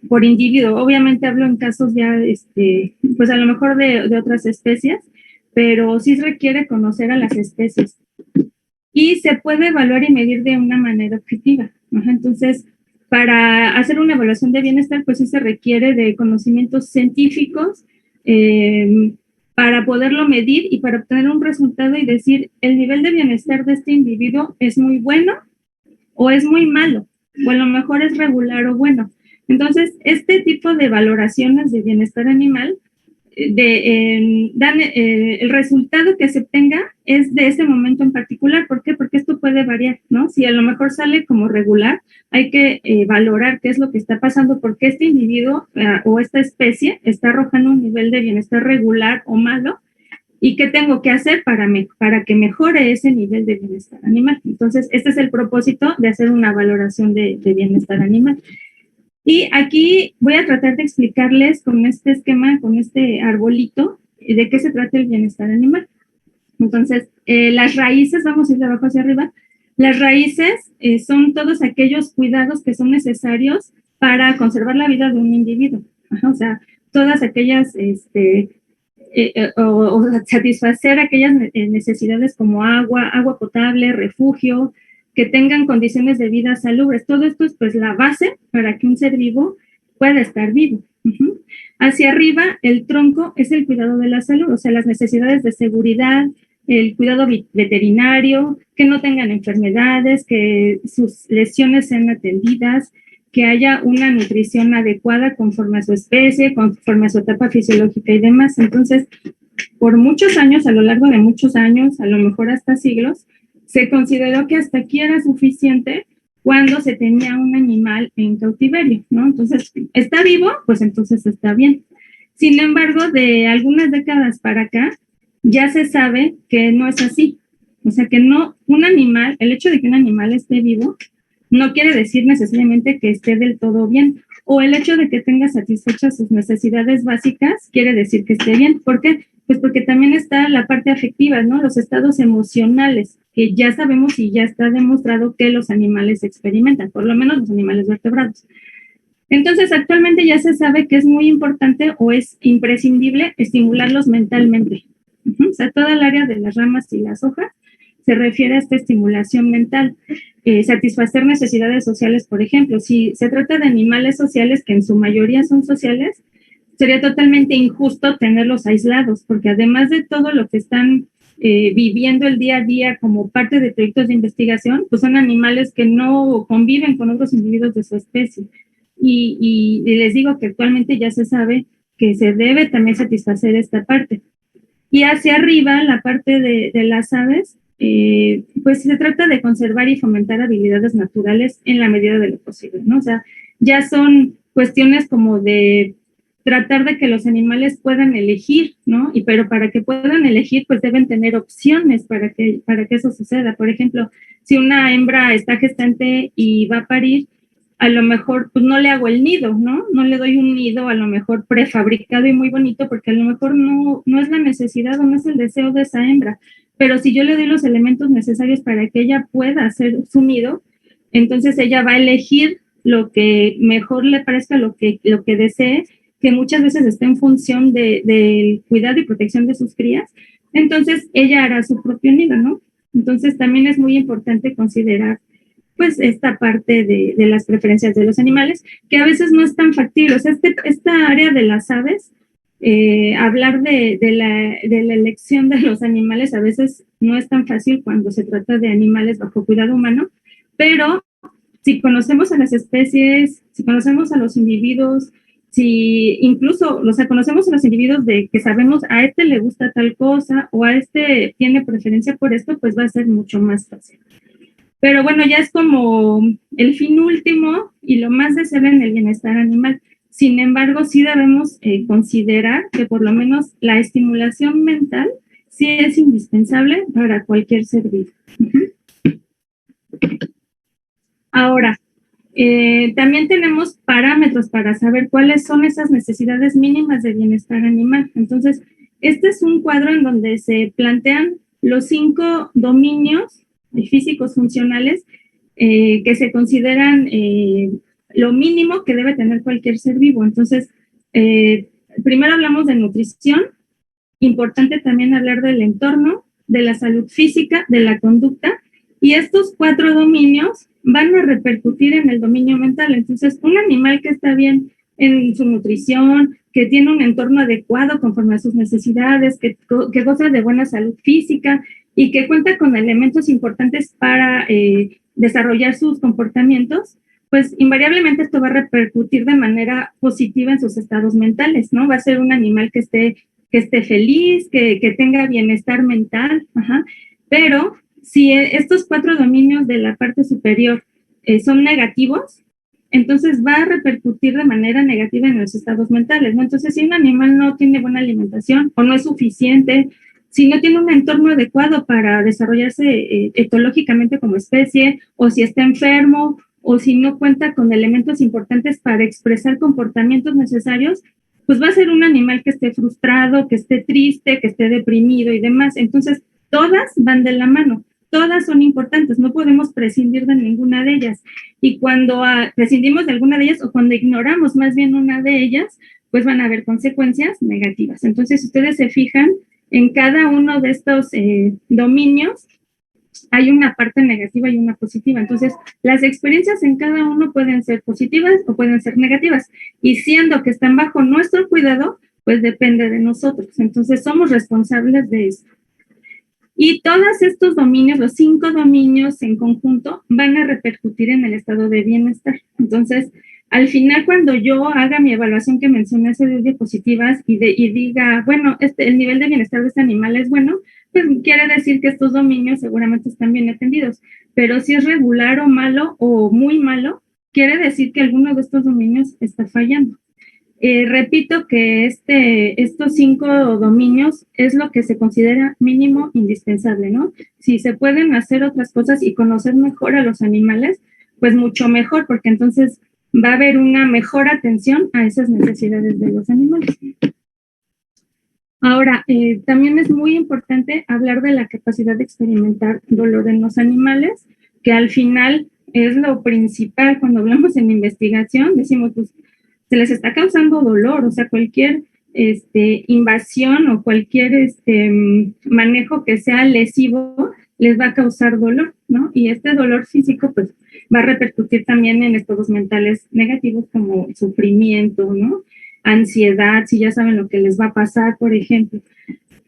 por individuo. Obviamente hablo en casos ya, pues a lo mejor de otras especies, pero sí requiere conocer a las especies. Y se puede evaluar y medir de una manera objetiva. Entonces, para hacer una evaluación de bienestar, pues sí se requiere de conocimientos científicos para poderlo medir y para obtener un resultado y decir, el nivel de bienestar de este individuo es muy bueno o es muy malo, o a lo mejor es regular o bueno. Entonces, este tipo de valoraciones de bienestar animal el resultado que se obtenga es de ese momento en particular. ¿Por qué? Porque esto puede variar, ¿no? Si a lo mejor sale como regular, hay que valorar qué es lo que está pasando, porque este individuo o esta especie está arrojando un nivel de bienestar regular o malo, y qué tengo que hacer para que mejore ese nivel de bienestar animal. Entonces, este es el propósito de hacer una valoración de bienestar animal. Y aquí voy a tratar de explicarles con este esquema, con este arbolito, de qué se trata el bienestar animal. Entonces, las raíces, vamos a ir de abajo hacia arriba, las raíces son todos aquellos cuidados que son necesarios para conservar la vida de un individuo. O sea, todas aquellas, o satisfacer aquellas necesidades como agua potable, refugio, que tengan condiciones de vida salubres. Todo esto es pues la base para que un ser vivo pueda estar vivo. Hacia arriba, el tronco es el cuidado de la salud, o sea, las necesidades de seguridad, el cuidado veterinario, que no tengan enfermedades, que sus lesiones sean atendidas, que haya una nutrición adecuada conforme a su especie, conforme a su etapa fisiológica y demás. Entonces, por muchos años, a lo largo de muchos años, a lo mejor hasta siglos, se consideró que hasta aquí era suficiente cuando se tenía un animal en cautiverio, ¿no? Entonces, ¿está vivo? Pues entonces está bien. Sin embargo, de algunas décadas para acá, ya se sabe que no es así. O sea, que no, un animal, el hecho de que un animal esté vivo, no quiere decir necesariamente que esté del todo bien. O el hecho de que tenga satisfechas sus necesidades básicas quiere decir que esté bien. ¿Por qué? Pues porque también está la parte afectiva, ¿no? Los estados emocionales, que ya sabemos y ya está demostrado que los animales experimentan, por lo menos los animales vertebrados. Entonces, actualmente ya se sabe que es muy importante o es imprescindible estimularlos mentalmente. O sea, toda el área de las ramas y las hojas se refiere a esta estimulación mental. Satisfacer necesidades sociales, por ejemplo, si se trata de animales sociales, que en su mayoría son sociales, sería totalmente injusto tenerlos aislados, porque además de todo lo que están viviendo el día a día como parte de proyectos de investigación, pues son animales que no conviven con otros individuos de su especie. Y les digo que actualmente ya se sabe que se debe también satisfacer esta parte. Y hacia arriba, la parte de las aves, pues se trata de conservar y fomentar habilidades naturales en la medida de lo posible, ¿no? O sea, ya son cuestiones como de tratar de que los animales puedan elegir, ¿no? Pero para que puedan elegir, pues deben tener opciones para que eso suceda. Por ejemplo, si una hembra está gestante y va a parir, a lo mejor pues no le hago el nido, ¿no? No le doy un nido a lo mejor prefabricado y muy bonito porque a lo mejor no es la necesidad o no es el deseo de esa hembra. Pero si yo le doy los elementos necesarios para que ella pueda hacer su nido, entonces ella va a elegir lo que mejor le parezca, lo que desee, que muchas veces está en función del cuidado y protección de sus crías. Entonces ella hará su propio nido, ¿no? Entonces también es muy importante considerar pues esta parte de las preferencias de los animales, que a veces no es tan factible. O sea, esta área de las aves, hablar de la elección de los animales a veces no es tan fácil cuando se trata de animales bajo cuidado humano, pero si conocemos a las especies, si conocemos a los individuos, si incluso, o sea, conocemos a los individuos de que sabemos a este le gusta tal cosa o a este tiene preferencia por esto, pues va a ser mucho más fácil. Pero bueno, ya es como el fin último y lo más deseable en el bienestar animal. Sin embargo, sí debemos considerar que por lo menos la estimulación mental sí es indispensable para cualquier ser vivo. Ahora, también tenemos parámetros para saber cuáles son esas necesidades mínimas de bienestar animal. Entonces, este es un cuadro en donde se plantean los 5 dominios físicos funcionales que se consideran lo mínimo que debe tener cualquier ser vivo. Entonces, primero hablamos de nutrición, importante también hablar del entorno, de la salud física, de la conducta, y estos 4 dominios van a repercutir en el dominio mental. Entonces, un animal que está bien en su nutrición, que tiene un entorno adecuado conforme a sus necesidades, que goza de buena salud física y que cuenta con elementos importantes para desarrollar sus comportamientos, pues invariablemente esto va a repercutir de manera positiva en sus estados mentales, ¿no? Va a ser un animal que esté feliz, que tenga bienestar mental, pero si estos 4 dominios de la parte superior son negativos, entonces va a repercutir de manera negativa en los estados mentales, ¿no? Entonces, si un animal no tiene buena alimentación o no es suficiente, si no tiene un entorno adecuado para desarrollarse etológicamente como especie, o si está enfermo, o si no cuenta con elementos importantes para expresar comportamientos necesarios, pues va a ser un animal que esté frustrado, que esté triste, que esté deprimido y demás. Entonces, todas van de la mano. Todas son importantes, no podemos prescindir de ninguna de ellas. Y cuando prescindimos de alguna de ellas o cuando ignoramos más bien una de ellas, pues van a haber consecuencias negativas. Entonces, si ustedes se fijan, en cada uno de estos dominios hay una parte negativa y una positiva. Entonces, las experiencias en cada uno pueden ser positivas o pueden ser negativas. Y siendo que están bajo nuestro cuidado, pues depende de nosotros. Entonces, somos responsables de eso. Y todos estos dominios, los 5 dominios en conjunto, van a repercutir en el estado de bienestar. Entonces, al final, cuando yo haga mi evaluación que mencioné hace 10 diapositivas y diga, bueno, el nivel de bienestar de este animal es bueno, pues quiere decir que estos dominios seguramente están bien atendidos. Pero si es regular o malo o muy malo, quiere decir que alguno de estos dominios está fallando. Repito que estos 5 dominios es lo que se considera mínimo indispensable, ¿no? Si se pueden hacer otras cosas y conocer mejor a los animales, pues mucho mejor, porque entonces va a haber una mejor atención a esas necesidades de los animales. Ahora, también es muy importante hablar de la capacidad de experimentar dolor en los animales, que al final es lo principal cuando hablamos en investigación. Decimos, pues, se les está causando dolor, o sea, cualquier invasión o cualquier manejo que sea lesivo les va a causar dolor, ¿no? Y este dolor físico, pues, va a repercutir también en estados mentales negativos como sufrimiento, ¿no? Ansiedad, si ya saben lo que les va a pasar, por ejemplo.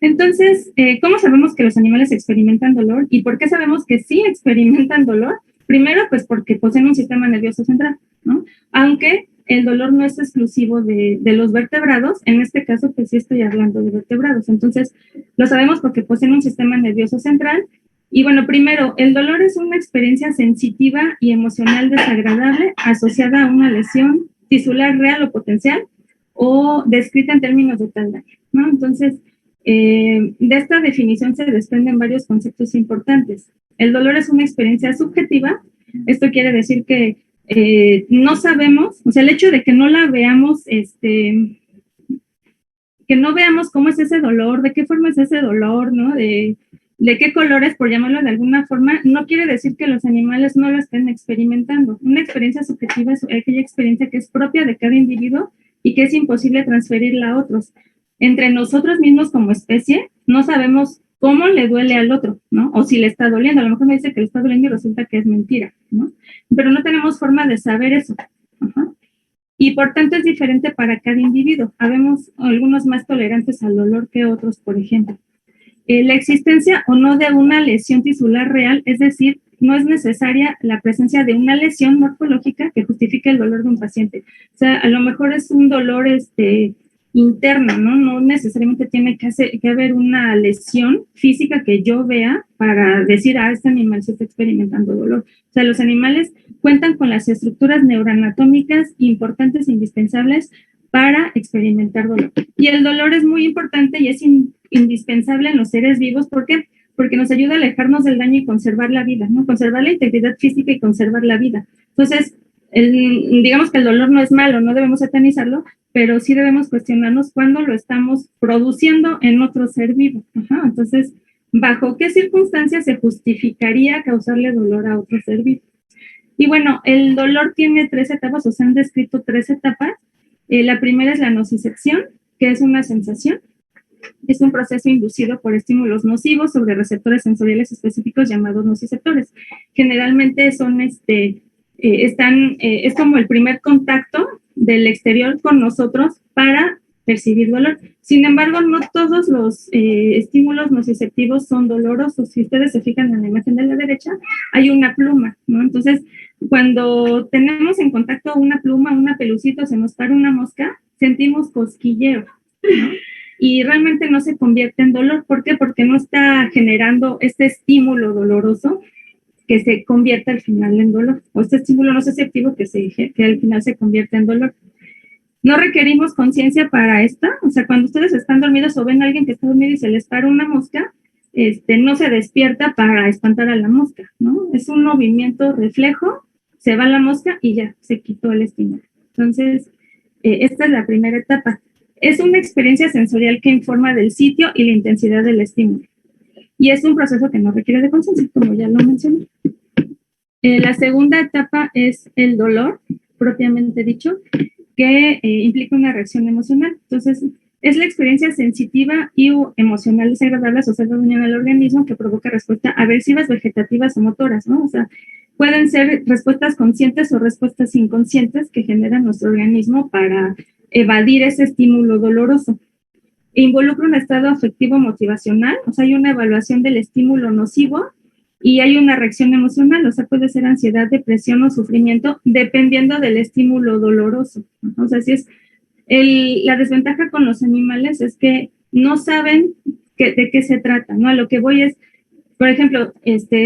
Entonces, ¿cómo sabemos que los animales experimentan dolor? ¿Y por qué sabemos que sí experimentan dolor? Primero, pues porque poseen un sistema nervioso central, ¿no? Aunque el dolor no es exclusivo de los vertebrados, en este caso, pues sí estoy hablando de vertebrados. Entonces, lo sabemos porque poseen un sistema nervioso central. Y bueno, primero, el dolor es una experiencia sensitiva y emocional desagradable asociada a una lesión tisular real o potencial o descrita en términos de tal daño, ¿no? Entonces, de esta definición se desprenden varios conceptos importantes. El dolor es una experiencia subjetiva. Esto quiere decir que no sabemos, o sea, el hecho de que no la veamos, que no veamos cómo es ese dolor, de qué forma es ese dolor, ¿no? De qué colores, por llamarlo de alguna forma, no quiere decir que los animales no lo estén experimentando. Una experiencia subjetiva es aquella experiencia que es propia de cada individuo y que es imposible transferirla a otros. Entre nosotros mismos como especie, no sabemos cómo le duele al otro, ¿no? O si le está doliendo. A lo mejor me dice que le está doliendo y resulta que es mentira, ¿no? Pero no tenemos forma de saber eso. Ajá. Y por tanto es diferente para cada individuo. Habemos algunos más tolerantes al dolor que otros, por ejemplo. La existencia o no de una lesión tisular real, es decir, no es necesaria la presencia de una lesión morfológica que justifique el dolor de un paciente. O sea, a lo mejor es un dolor interno, ¿no? No necesariamente tiene que haber una lesión física que yo vea para decir, este animal se está experimentando dolor. O sea, los animales cuentan con las estructuras neuroanatómicas importantes e indispensables para experimentar dolor. Y el dolor es muy importante y es indispensable en los seres vivos. ¿Por qué? Porque nos ayuda a alejarnos del daño y conservar la vida, ¿no? Conservar la integridad física y conservar la vida. Entonces, digamos que el dolor no es malo, no debemos satanizarlo, pero sí debemos cuestionarnos cuándo lo estamos produciendo en otro ser vivo. Ajá, entonces, ¿bajo qué circunstancias se justificaría causarle dolor a otro ser vivo? Y bueno, el dolor tiene 3 etapas, o se han descrito 3 etapas. La primera es la nocicepción, que es una sensación. Es un proceso inducido por estímulos nocivos sobre receptores sensoriales específicos llamados nociceptores. Generalmente son es como el primer contacto del exterior con nosotros para percibir dolor. Sin embargo, no todos los estímulos nociceptivos son dolorosos. Si ustedes se fijan en la imagen de la derecha, hay una pluma, ¿no? Entonces, cuando tenemos en contacto una pluma, una pelucita, se nos para una mosca, sentimos cosquilleo, ¿no? Y realmente no se convierte en dolor. ¿Por qué? Porque no está generando este estímulo doloroso que se convierte al final en dolor, o este estímulo nociceptivo que al final se convierte en dolor. No requerimos conciencia para esta, o sea, cuando ustedes están dormidos o ven a alguien que está dormido y se les para una mosca, no se despierta para espantar a la mosca, ¿no? Es un movimiento reflejo, se va la mosca y ya, se quitó el estímulo. Entonces, esta es la primera etapa. Es una experiencia sensorial que informa del sitio y la intensidad del estímulo. Y es un proceso que no requiere de conciencia, como ya lo mencioné. La segunda etapa es el dolor, propiamente dicho, que implica una reacción emocional. Entonces, es la experiencia sensitiva y emocional desagradable asociada a daño en el organismo que provoca respuestas aversivas, vegetativas o motoras, ¿no? O sea, pueden ser respuestas conscientes o respuestas inconscientes que genera nuestro organismo para evadir ese estímulo doloroso. Involucra un estado afectivo motivacional, o sea, hay una evaluación del estímulo nocivo y hay una reacción emocional, o sea, puede ser ansiedad, depresión o sufrimiento, dependiendo del estímulo doloroso. O sea, si es la desventaja con los animales es que no saben de qué se trata, ¿no? A lo que voy es, por ejemplo,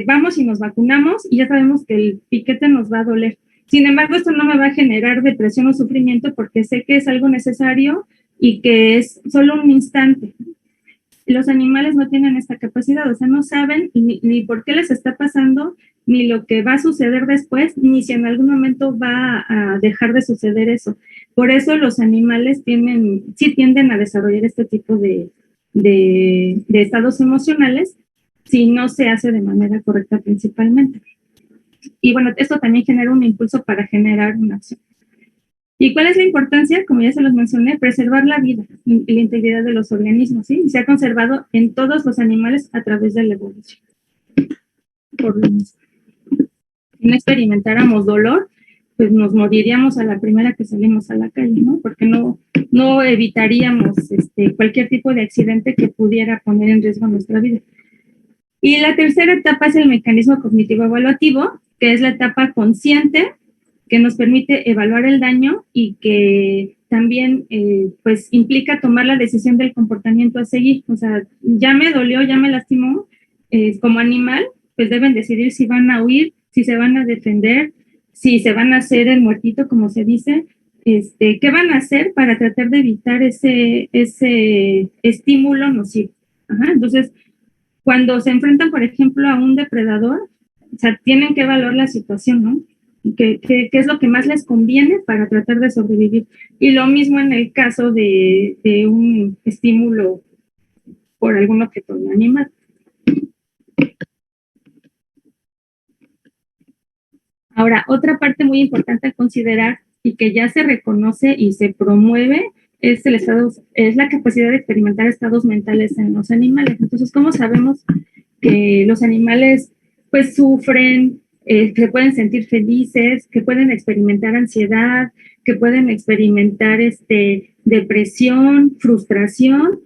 vamos y nos vacunamos y ya sabemos que el piquete nos va a doler. Sin embargo, esto no me va a generar depresión o sufrimiento porque sé que es algo necesario y que es solo un instante. Los animales no tienen esta capacidad, o sea, no saben ni por qué les está pasando, ni lo que va a suceder después, ni si en algún momento va a dejar de suceder eso. Por eso los animales sí tienden a desarrollar este tipo de estados emocionales si no se hace de manera correcta principalmente. Y bueno, esto también genera un impulso para generar una acción. ¿Y cuál es la importancia? Como ya se los mencioné, preservar la vida y la integridad de los organismos, ¿sí? Y se ha conservado en todos los animales a través de la evolución. Por lo mismo. Si no experimentáramos dolor, pues nos moriríamos a la primera que salimos a la calle, ¿no? Porque no evitaríamos cualquier tipo de accidente que pudiera poner en riesgo nuestra vida. Y la tercera etapa es el mecanismo cognitivo evaluativo, que es la etapa consciente, que nos permite evaluar el daño y que también pues implica tomar la decisión del comportamiento a seguir. O sea, ya me dolió, ya me lastimó, como animal, pues deben decidir si van a huir, si se van a defender, si se van a hacer el muertito, como se dice, qué van a hacer para tratar de evitar ese estímulo nocivo. Ajá, entonces, cuando se enfrentan, por ejemplo, a un depredador, o sea, tienen que evaluar la situación, ¿no? ¿Qué es lo que más les conviene para tratar de sobrevivir? Y lo mismo en el caso de un estímulo por algún objeto animal. Ahora, otra parte muy importante a considerar y que ya se reconoce y se promueve es la capacidad de experimentar estados mentales en los animales. Entonces, ¿cómo sabemos que los animales pues sufren, que pueden sentir felices, que pueden experimentar ansiedad, que pueden experimentar depresión, frustración?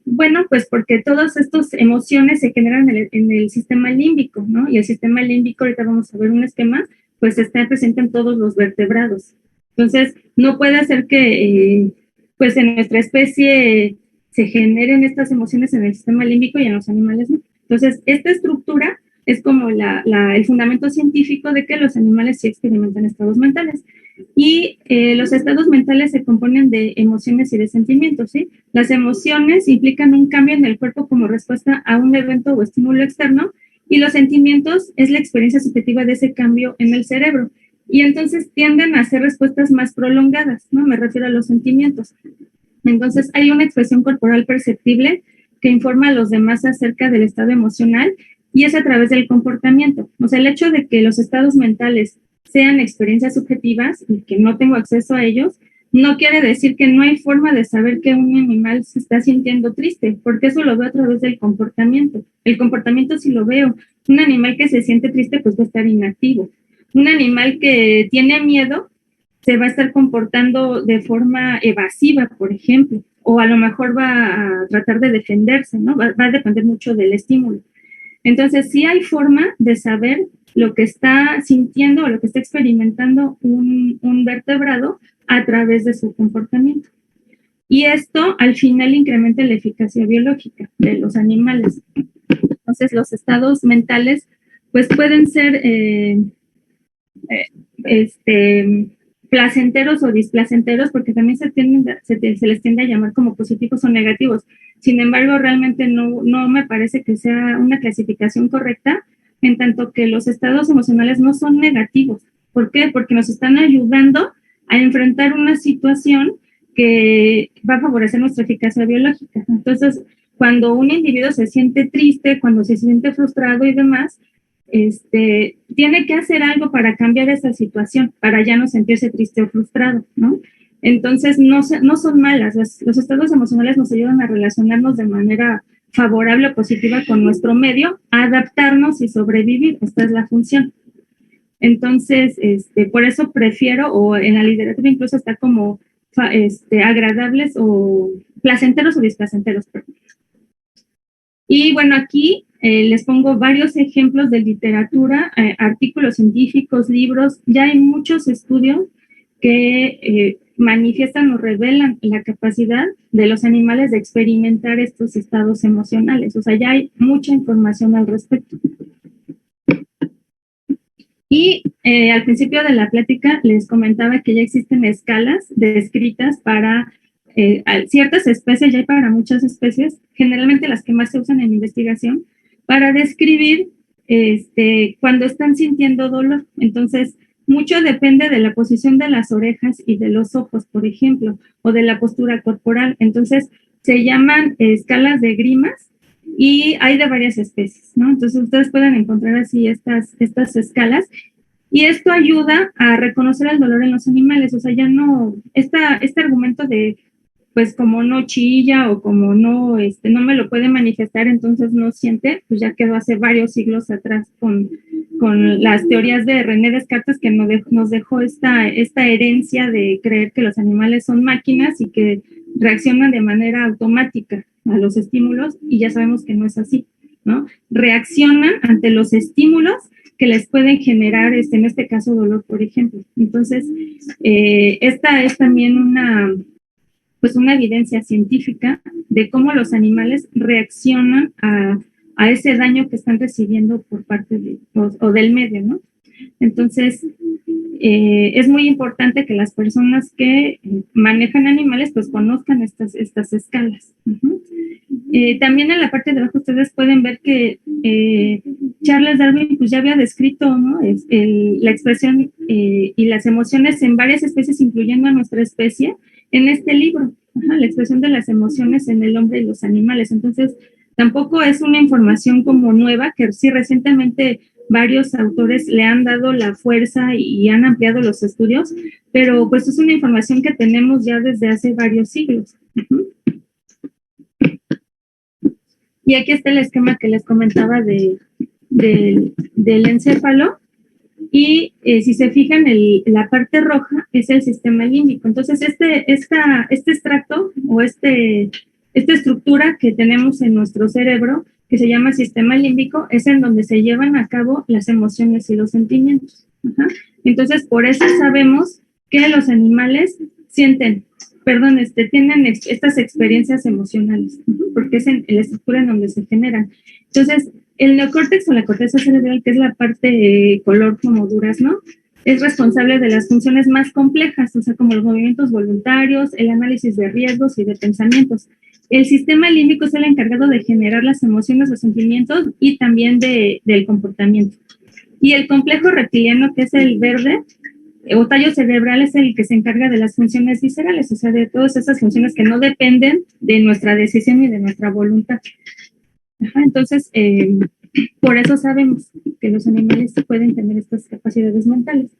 Bueno, pues porque todas estas emociones se generan en el sistema límbico, ¿no? Y el sistema límbico, ahorita vamos a ver un esquema, pues está presente en todos los vertebrados. Entonces, no puede ser que, pues en nuestra especie se generen estas emociones en el sistema límbico y en los animales no. Entonces, esta estructura es como el fundamento científico de que los animales sí experimentan estados mentales. Y los estados mentales se componen de emociones y de sentimientos, ¿sí? Las emociones implican un cambio en el cuerpo como respuesta a un evento o estímulo externo, y los sentimientos es la experiencia subjetiva de ese cambio en el cerebro. Y entonces tienden a ser respuestas más prolongadas, ¿no? Me refiero a los sentimientos. Entonces hay una expresión corporal perceptible que informa a los demás acerca del estado emocional y es a través del comportamiento. O sea, el hecho de que los estados mentales sean experiencias subjetivas y que no tengo acceso a ellos, no quiere decir que no hay forma de saber que un animal se está sintiendo triste, porque eso lo veo a través del comportamiento. El comportamiento sí lo veo. Un animal que se siente triste, pues va a estar inactivo. Un animal que tiene miedo, se va a estar comportando de forma evasiva, por ejemplo, o a lo mejor va a tratar de defenderse, ¿no? Va a depender mucho del estímulo. Entonces, sí hay forma de saber lo que está sintiendo o lo que está experimentando un vertebrado a través de su comportamiento. Y esto al final incrementa la eficacia biológica de los animales. Entonces, los estados mentales pues pueden ser placenteros o displacenteros, porque también se les tiende a llamar como positivos o negativos. Sin embargo, realmente no me parece que sea una clasificación correcta, en tanto que los estados emocionales no son negativos. ¿Por qué? Porque nos están ayudando a enfrentar una situación que va a favorecer nuestra eficacia biológica. Entonces, cuando un individuo se siente triste, cuando se siente frustrado y demás, tiene que hacer algo para cambiar esa situación, para ya no sentirse triste o frustrado, ¿no? Entonces, no son malas. Los estados emocionales nos ayudan a relacionarnos de manera favorable o positiva con nuestro medio, a adaptarnos y sobrevivir. Esta es la función. Entonces, por eso prefiero, o en la literatura incluso está como agradables o placenteros o displacenteros. Perdón. Y bueno, aquí les pongo varios ejemplos de literatura, artículos científicos, libros. Ya hay muchos estudios que manifiestan o revelan la capacidad de los animales de experimentar estos estados emocionales. O sea, ya hay mucha información al respecto. Y al principio de la plática les comentaba que ya existen escalas descritas para ciertas especies, ya hay para muchas especies, generalmente las que más se usan en investigación, para describir cuando están sintiendo dolor. Entonces, mucho depende de la posición de las orejas y de los ojos, por ejemplo, o de la postura corporal. Entonces, se llaman escalas de Grimas y hay de varias especies, ¿no? Entonces, ustedes pueden encontrar así estas escalas y esto ayuda a reconocer el dolor en los animales. O sea, ya no, este argumento de pues como no chilla o como no, no me lo puede manifestar, entonces no siente, pues ya quedó hace varios siglos atrás con las teorías de René Descartes, que nos dejó esta herencia de creer que los animales son máquinas y que reaccionan de manera automática a los estímulos, y ya sabemos que no es así, ¿no? Reaccionan ante los estímulos que les pueden generar, en este caso, dolor, por ejemplo. Entonces, esta es también una evidencia científica de cómo los animales reaccionan a ese daño que están recibiendo por parte o del medio, ¿no? Entonces, es muy importante que las personas que manejan animales pues conozcan estas escalas. También en la parte de abajo ustedes pueden ver que Charles Darwin pues ya había descrito, ¿no? La expresión y las emociones en varias especies, incluyendo a nuestra especie, en este libro, la expresión de las emociones en el hombre y los animales. Entonces, tampoco es una información como nueva, que sí recientemente varios autores le han dado la fuerza y han ampliado los estudios, pero pues es una información que tenemos ya desde hace varios siglos. Y aquí está el esquema que les comentaba del encéfalo. Y si se fijan, la parte roja es el sistema límbico. Entonces, este extracto o esta estructura que tenemos en nuestro cerebro, que se llama sistema límbico, es en donde se llevan a cabo las emociones y los sentimientos. Entonces, por eso sabemos que los animales tienen estas experiencias emocionales, porque es en la estructura en donde se generan. Entonces, el neocórtex o la corteza cerebral, que es la parte color como durazno, es responsable de las funciones más complejas, o sea, como los movimientos voluntarios, el análisis de riesgos y de pensamientos. El sistema límbico es el encargado de generar las emociones, los sentimientos y también del comportamiento. Y el complejo reptiliano, que es el verde, o tallo cerebral, es el que se encarga de las funciones viscerales, o sea, de todas esas funciones que no dependen de nuestra decisión y de nuestra voluntad. Entonces, por eso sabemos que los animales pueden tener estas capacidades mentales.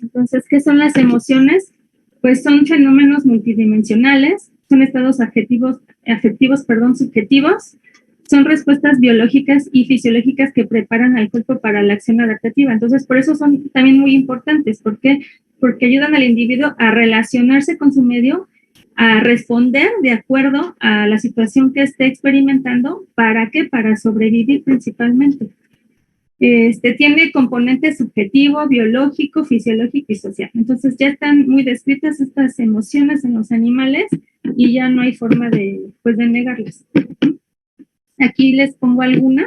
Entonces, ¿qué son las emociones? Pues son fenómenos multidimensionales, son estados afectivos, subjetivos, son respuestas biológicas y fisiológicas que preparan al cuerpo para la acción adaptativa. Entonces, por eso son también muy importantes. ¿Por qué? Porque ayudan al individuo a relacionarse con su medio, a responder de acuerdo a la situación que esté experimentando. ¿Para qué? Para sobrevivir principalmente. Tiene componente subjetivo, biológico, fisiológico y social. Entonces ya están muy descritas estas emociones en los animales y ya no hay forma de negarlas. Aquí les pongo algunos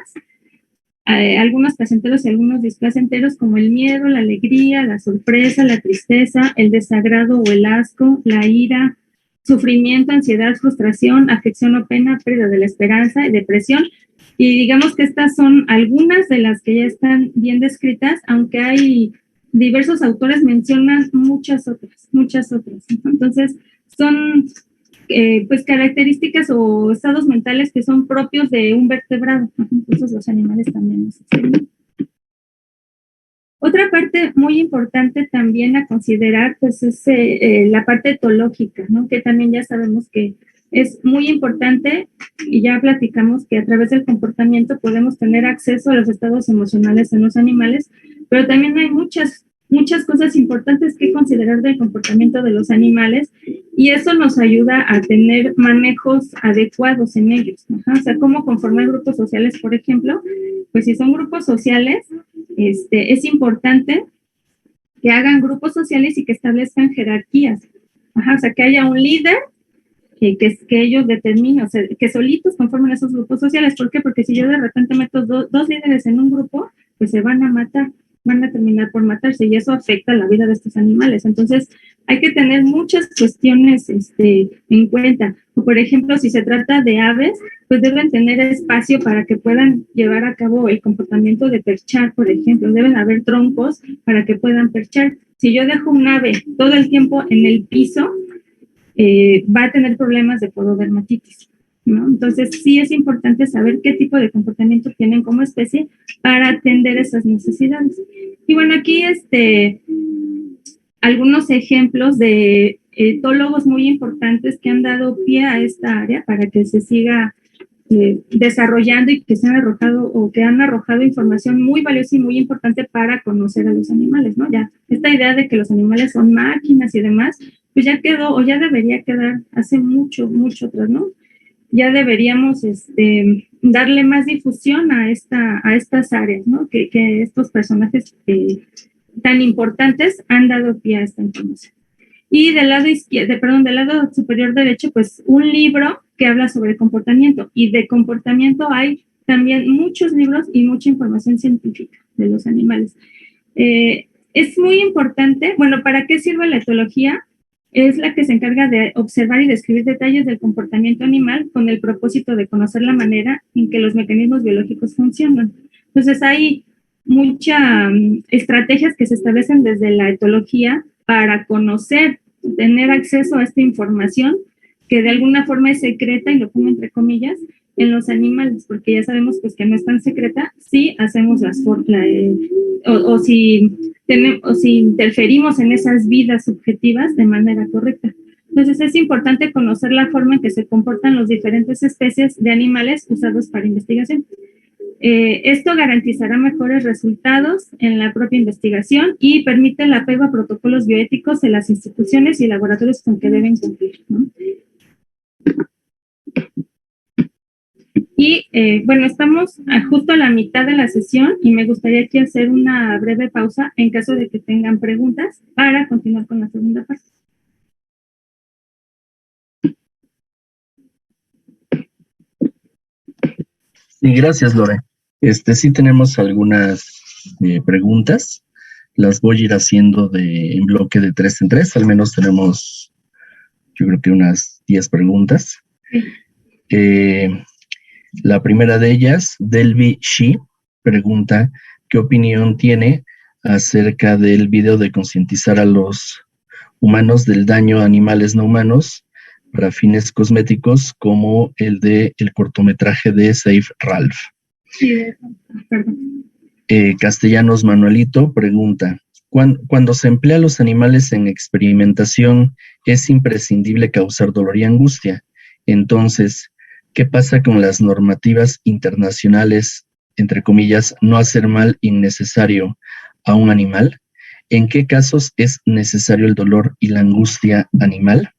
placenteros y algunos displacenteros, como el miedo, la alegría, la sorpresa, la tristeza, el desagrado o el asco, la ira, sufrimiento, ansiedad, frustración, afección o pena, pérdida de la esperanza y depresión. Y digamos que estas son algunas de las que ya están bien descritas, aunque hay diversos autores mencionan muchas otras. Entonces, son pues características o estados mentales que son propios de un vertebrado. Entonces, los animales también los experimenta. Otra parte muy importante también a considerar, pues, es la parte etológica, ¿no? Que también ya sabemos que es muy importante, y ya platicamos que a través del comportamiento podemos tener acceso a los estados emocionales en los animales, pero también hay muchas cosas importantes que considerar del comportamiento de los animales, y eso nos ayuda a tener manejos adecuados en ellos. O sea, cómo conformar grupos sociales, por ejemplo. Pues si son grupos sociales, es importante que hagan grupos sociales y que establezcan jerarquías. O sea, que haya un líder que ellos determinen, o sea, que solitos conformen esos grupos sociales. ¿Por qué? Porque si yo de repente meto dos líderes en un grupo, pues se van a matar. van a terminar por matarse y eso afecta la vida de estos animales. Entonces, hay que tener muchas cuestiones en cuenta. O, por ejemplo, si se trata de aves, pues deben tener espacio para que puedan llevar a cabo el comportamiento de perchar, por ejemplo. Deben haber troncos para que puedan perchar. Si yo dejo un ave todo el tiempo en el piso, va a tener problemas de pododermatitis, ¿no? Entonces, sí es importante saber qué tipo de comportamiento tienen como especie para atender esas necesidades. Y bueno, aquí algunos ejemplos de etólogos muy importantes que han dado pie a esta área para que se siga desarrollando y que se han arrojado o que han arrojado información muy valiosa y muy importante para conocer a los animales, ¿no? Ya esta idea de que los animales son máquinas y demás, pues ya quedó o ya debería quedar hace mucho, mucho atrás, ¿no? Ya deberíamos darle más difusión a estas áreas, ¿no? Que estos personajes tan importantes han dado pie a esta información. Y del lado izquierdo, del lado superior derecho, pues un libro que habla sobre comportamiento. Y de comportamiento hay también muchos libros y mucha información científica de los animales. Es muy importante, bueno, ¿para qué sirve la etología? Es la que se encarga de observar y describir detalles del comportamiento animal con el propósito de conocer la manera en que los mecanismos biológicos funcionan. Entonces hay muchas estrategias que se establecen desde la etología para conocer, tener acceso a esta información que de alguna forma es secreta, y lo pongo entre comillas, en los animales, porque ya sabemos pues que no es tan secreta si hacemos o si interferimos en esas vidas subjetivas de manera correcta. Entonces es importante conocer la forma en que se comportan las diferentes especies de animales usados para investigación. Esto garantizará mejores resultados en la propia investigación y permite el apego a protocolos bioéticos en las instituciones y laboratorios con que deben cumplir, ¿no? Y bueno, estamos justo a la mitad de la sesión y me gustaría aquí hacer una breve pausa en caso de que tengan preguntas para continuar con la segunda parte. Sí, gracias, Lore. Sí tenemos algunas preguntas. Las voy a ir haciendo en bloque de 3 en 3. Al menos tenemos, yo creo que unas 10 preguntas. Sí. La primera de ellas, Delvi Shi, pregunta ¿qué opinión tiene acerca del video de concientizar a los humanos del daño a animales no humanos para fines cosméticos, como el cortometraje de Saif Ralph? Sí, perdón. Castellanos Manuelito pregunta, cuando se emplea a los animales en experimentación, es imprescindible causar dolor y angustia. Entonces, ¿qué pasa con las normativas internacionales, entre comillas, no hacer mal innecesario a un animal? ¿En qué casos es necesario el dolor y la angustia animal?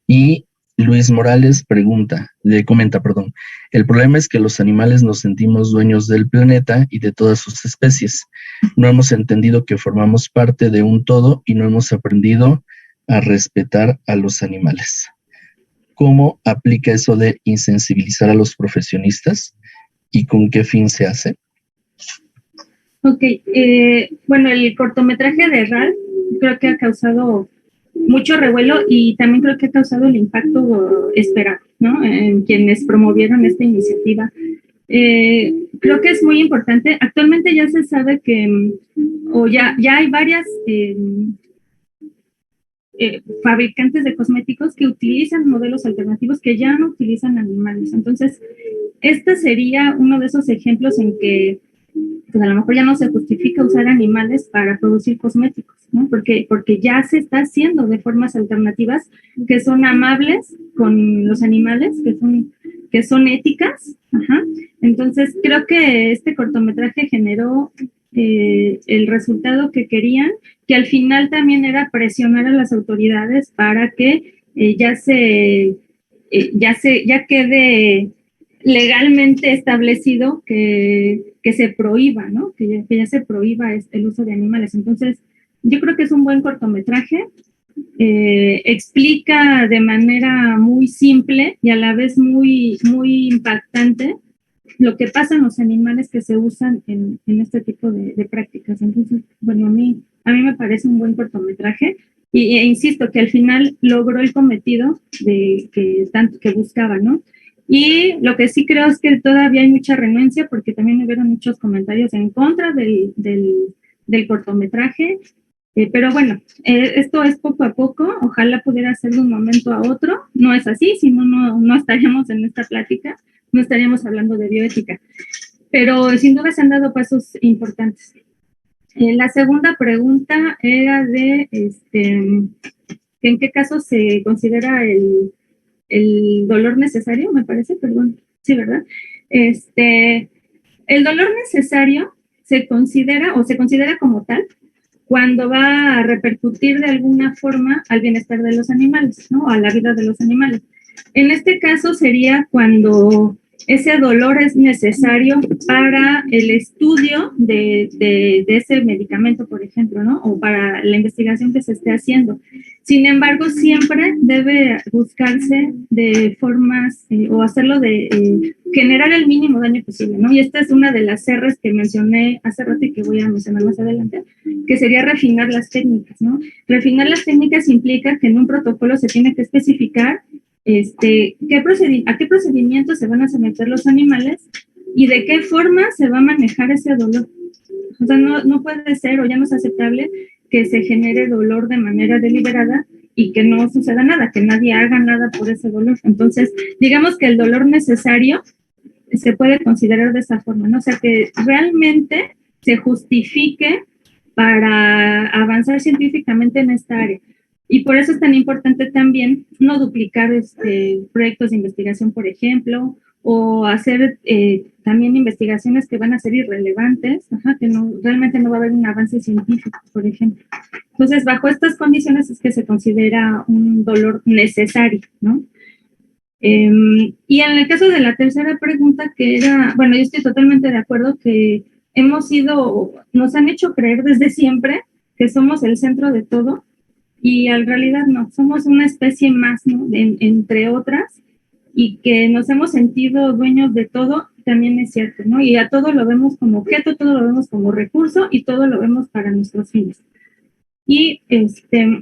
Y Luis Morales comenta, el problema es que los animales nos sentimos dueños del planeta y de todas sus especies. No hemos entendido que formamos parte de un todo y no hemos aprendido a respetar a los animales. ¿Cómo aplica eso de insensibilizar a los profesionistas y con qué fin se hace? Ok, bueno, el cortometraje de Ralph creo que ha causado mucho revuelo y también creo que ha causado el impacto esperado, ¿no? En quienes promovieron esta iniciativa. Creo que es muy importante. Actualmente ya se sabe que, ya hay varias fabricantes de cosméticos que utilizan modelos alternativos que ya no utilizan animales. Entonces, este sería uno de esos ejemplos en que pues a lo mejor ya no se justifica usar animales para producir cosméticos, ¿no? Porque ya se está haciendo de formas alternativas que son amables con los animales, que son éticas. Ajá. Entonces, creo que este cortometraje generó el resultado que querían, que al final también era presionar a las autoridades para que ya quede legalmente establecido que se prohíba, ¿no? Que ya se prohíba el uso de animales. Entonces, yo creo que es un buen cortometraje. Explica de manera muy simple y a la vez muy, muy impactante lo que pasa en los animales que se usan en este tipo de prácticas. Entonces, bueno, a mí me parece un buen cortometraje e insisto que al final logró el cometido de tanto que buscaba, ¿no? Y lo que sí creo es que todavía hay mucha renuencia porque también hubieron muchos comentarios en contra del cortometraje. Pero bueno, esto es poco a poco, ojalá pudiera ser de un momento a otro, no es así, si no, no estaríamos en esta plática, no estaríamos hablando de bioética, pero sin duda se han dado pasos importantes. La segunda pregunta era de, ¿en qué caso se considera el dolor necesario? Me parece, perdón, sí, ¿verdad? El dolor necesario se considera como tal cuando va a repercutir de alguna forma al bienestar de los animales, ¿no? A la vida de los animales. En este caso sería cuando ese dolor es necesario para el estudio de ese medicamento, por ejemplo, ¿no? O para la investigación que se esté haciendo. Sin embargo, siempre debe buscarse de formas o hacerlo de generar el mínimo daño posible, ¿no? Y esta es una de las R's que mencioné hace rato y que voy a mencionar más adelante, que sería refinar las técnicas, ¿no? Refinar las técnicas implica que en un protocolo se tiene que especificar a qué procedimientos se van a someter los animales y de qué forma se va a manejar ese dolor. O sea, no puede ser o ya no es aceptable que se genere dolor de manera deliberada y que no suceda nada, que nadie haga nada por ese dolor. Entonces, digamos que el dolor necesario se puede considerar de esa forma, ¿no? O sea, que realmente se justifique para avanzar científicamente en esta área. Y por eso es tan importante también no duplicar proyectos de investigación, por ejemplo, o hacer también investigaciones que van a ser irrelevantes, que realmente no va a haber un avance científico, por ejemplo. Entonces, bajo estas condiciones es que se considera un dolor necesario, ¿no? Y en el caso de la tercera pregunta, que era, bueno, yo estoy totalmente de acuerdo que nos han hecho creer desde siempre que somos el centro de todo, y en realidad no, somos una especie más, ¿no? Entre otras, y que nos hemos sentido dueños de todo, también es cierto, ¿no? Y a todo lo vemos como objeto, todo lo vemos como recurso y todo lo vemos para nuestros fines. Y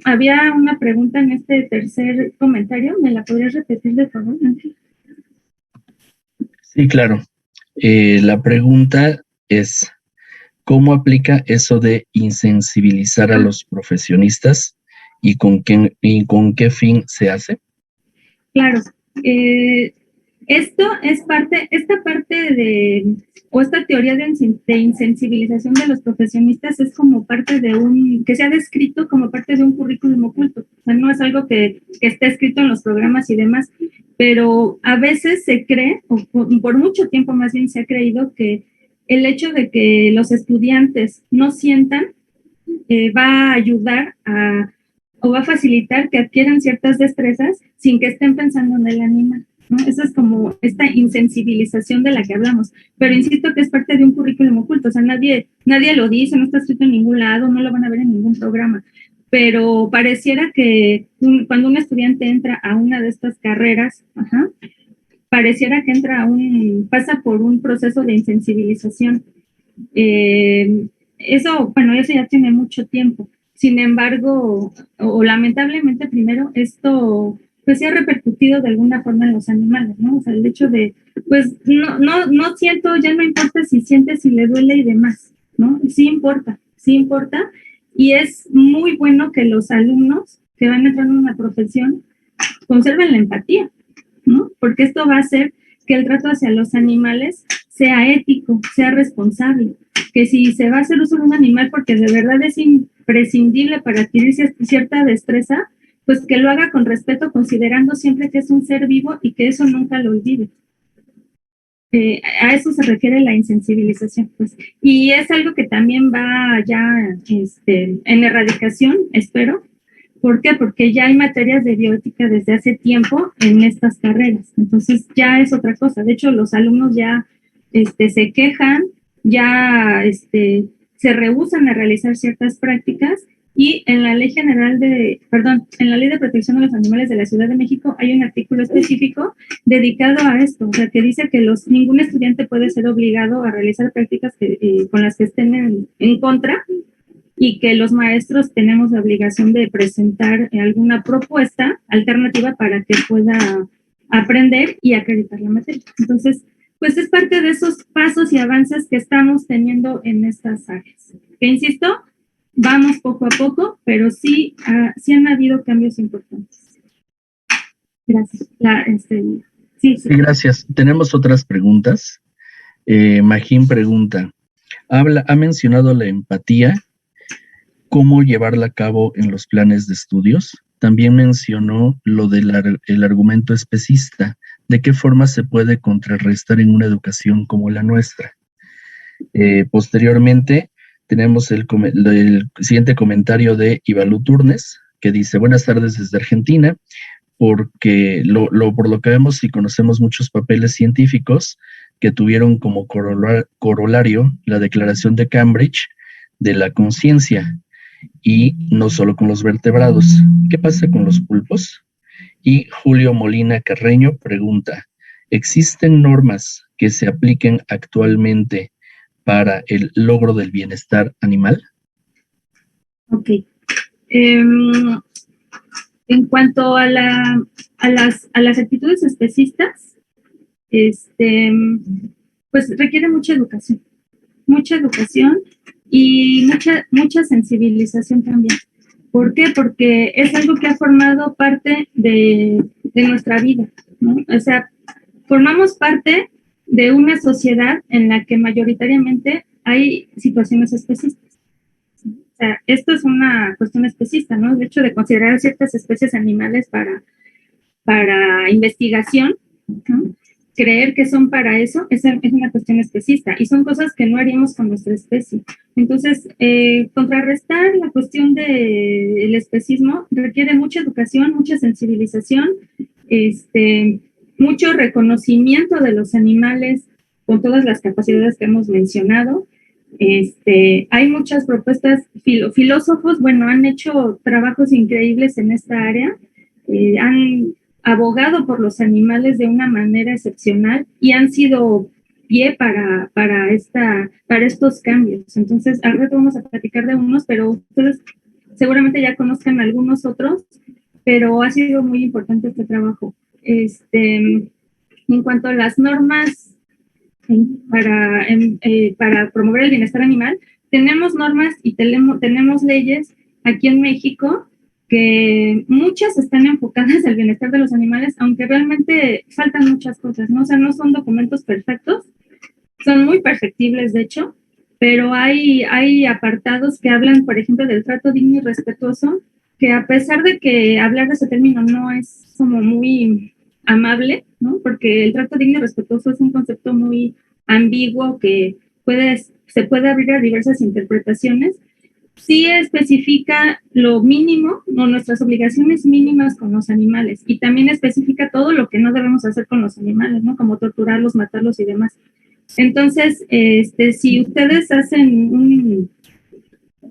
había una pregunta en este tercer comentario, ¿me la podrías repetir de favor, Ángel? Sí, claro. La pregunta es, ¿cómo aplica eso de insensibilizar a los profesionistas y con qué fin se hace? Claro. Esta teoría de insensibilización de los profesionistas es como parte que se ha descrito como parte de un currículum oculto. O sea, no es algo que esté escrito en los programas y demás, pero a veces se cree, o por mucho tiempo más bien se ha creído que el hecho de que los estudiantes no sientan va a ayudar o va a facilitar que adquieran ciertas destrezas sin que estén pensando en el animal, ¿no? Eso es como esta insensibilización de la que hablamos, pero insisto que es parte de un currículum oculto, o sea, nadie lo dice, no está escrito en ningún lado, no lo van a ver en ningún programa, pero pareciera que cuando un estudiante entra a una de estas carreras, pareciera que pasa por un proceso de insensibilización. Eso ya tiene mucho tiempo. Sin embargo, o lamentablemente primero, esto pues se ha repercutido de alguna forma en los animales, ¿no? O sea, el hecho de, pues no siento, ya no importa si siente, si le duele y demás, ¿no? Sí importa, y es muy bueno que los alumnos que van entrando en una profesión conserven la empatía, ¿no? Porque esto va a hacer que el trato hacia los animales sea ético, sea responsable, que si se va a hacer uso de un animal porque de verdad es imprescindible para adquirir cierta destreza, pues que lo haga con respeto, considerando siempre que es un ser vivo y que eso nunca lo olvide. A eso se refiere la insensibilización, pues. Y es algo que también va ya en erradicación, espero. ¿Por qué? Porque ya hay materias de bioética desde hace tiempo en estas carreras. Entonces ya es otra cosa. De hecho, los alumnos ya se quejan, ya se rehúsan a realizar ciertas prácticas Y en la Ley en la Ley de Protección de los Animales de la Ciudad de México hay un artículo específico dedicado a esto, o sea, que dice que ningún estudiante puede ser obligado a realizar prácticas con las que estén en contra, y que los maestros tenemos la obligación de presentar alguna propuesta alternativa para que pueda aprender y acreditar la materia. Entonces, pues es parte de esos pasos y avances que estamos teniendo en estas áreas. Que insisto, vamos poco a poco, pero sí han habido cambios importantes. Gracias. Sí, gracias. Tenemos otras preguntas. Magín pregunta, ha mencionado la empatía, cómo llevarla a cabo en los planes de estudios. También mencionó lo del argumento especista, de qué forma se puede contrarrestar en una educación como la nuestra. Posteriormente, tenemos el siguiente comentario de Ivalu Turnes, que dice, buenas tardes desde Argentina, porque por lo que vemos y conocemos muchos papeles científicos que tuvieron como corolario la Declaración de Cambridge de la conciencia, y no solo con los vertebrados. ¿Qué pasa con los pulpos? Y Julio Molina Carreño pregunta, ¿existen normas que se apliquen actualmente para el logro del bienestar animal? Ok. En cuanto a las actitudes especistas, pues requiere mucha educación y mucha sensibilización también. ¿Por qué? Porque es algo que ha formado parte de nuestra vida, ¿no? O sea, formamos parte de una sociedad en la que mayoritariamente hay situaciones especistas. O sea, esto es una cuestión especista, ¿no? De hecho, de considerar ciertas especies animales para investigación, ¿no? Creer que son para eso es una cuestión especista y son cosas que no haríamos con nuestra especie. Entonces, contrarrestar la cuestión del especismo requiere mucha educación, mucha sensibilización, mucho reconocimiento de los animales con todas las capacidades que hemos mencionado. Hay muchas propuestas, filósofos, bueno, han hecho trabajos increíbles en esta área, han abogado por los animales de una manera excepcional y han sido pie para estos cambios. Entonces, al rato vamos a platicar de unos, pero ustedes seguramente ya conozcan algunos otros, pero ha sido muy importante este trabajo. En cuanto a las normas para promover el bienestar animal, tenemos normas y tenemos leyes aquí en México que muchas están enfocadas al bienestar de los animales, aunque realmente faltan muchas cosas, ¿no? O sea, no son documentos perfectos, son muy perfectibles, de hecho, pero hay apartados que hablan, por ejemplo, del trato digno y respetuoso, que a pesar de que hablar de ese término no es como muy amable, ¿no? Porque el trato digno y respetuoso es un concepto muy ambiguo que se puede abrir a diversas interpretaciones. Sí especifica lo mínimo o nuestras obligaciones mínimas con los animales y también especifica todo lo que no debemos hacer con los animales, ¿no? Como torturarlos, matarlos y demás. Entonces, si ustedes hacen una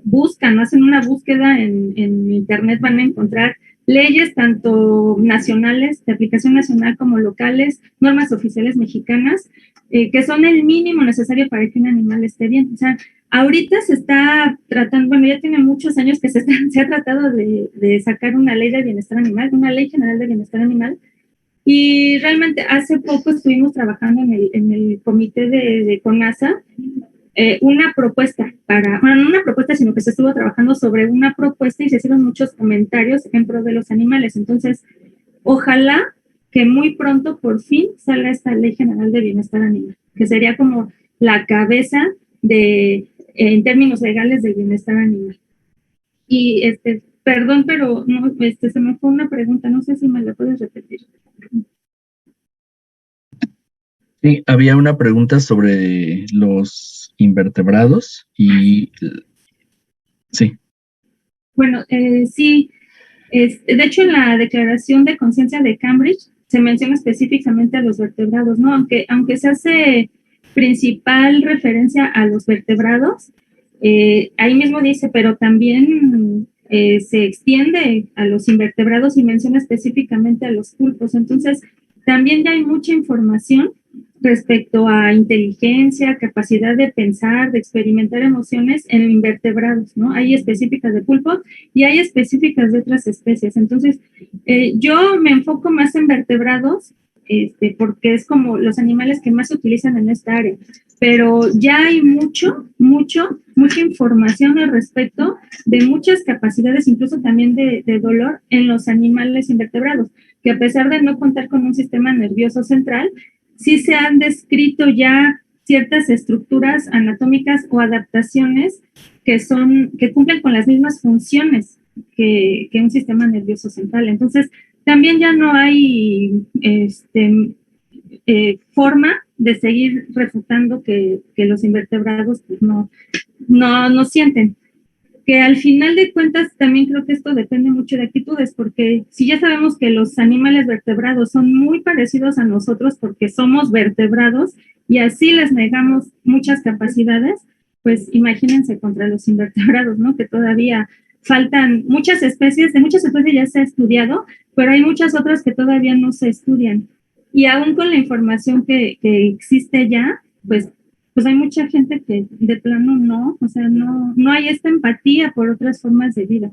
búsqueda en internet, van a encontrar leyes tanto nacionales, de aplicación nacional, como locales, normas oficiales mexicanas, que son el mínimo necesario para que un animal esté bien. O sea, ahorita se está tratando, bueno, ya tiene muchos años que se ha tratado de sacar una ley de bienestar animal, una ley general de bienestar animal, y realmente hace poco estuvimos trabajando en el comité de CONASA, una propuesta no una propuesta, sino que se estuvo trabajando sobre una propuesta y se hicieron muchos comentarios en pro de los animales. Entonces, ojalá que muy pronto por fin salga esta Ley General de Bienestar Animal, que sería como la cabeza en términos legales del bienestar animal. Y perdón, pero no, se me fue una pregunta, no sé si me la puedes repetir. Sí, había una pregunta sobre los invertebrados y sí. Bueno, sí, de hecho en la Declaración de Conciencia de Cambridge se menciona específicamente a los vertebrados, ¿no? Aunque se hace principal referencia a los vertebrados, ahí mismo dice, pero también se extiende a los invertebrados y menciona específicamente a los pulpos. Entonces, también ya hay mucha información respecto a inteligencia, capacidad de pensar, de experimentar emociones en invertebrados, ¿no? Hay específicas de pulpos y hay específicas de otras especies. Entonces, yo me enfoco más en vertebrados, porque es como los animales que más se utilizan en esta área, pero ya hay mucha información al respecto de muchas capacidades, incluso también de dolor en los animales invertebrados, que a pesar de no contar con un sistema nervioso central, sí se han descrito ya ciertas estructuras anatómicas o adaptaciones que cumplen con las mismas funciones que un sistema nervioso central. Entonces, también ya no hay forma de seguir refutando que los invertebrados pues, no sienten. Que al final de cuentas también creo que esto depende mucho de actitudes, porque si ya sabemos que los animales vertebrados son muy parecidos a nosotros porque somos vertebrados y así les negamos muchas capacidades, pues imagínense contra los invertebrados, ¿no? Que todavía faltan muchas especies, de muchas especies ya se ha estudiado, pero hay muchas otras que todavía no se estudian. Y aún con la información que existe ya, pues hay mucha gente que de plano no, o sea, no hay esta empatía por otras formas de vida.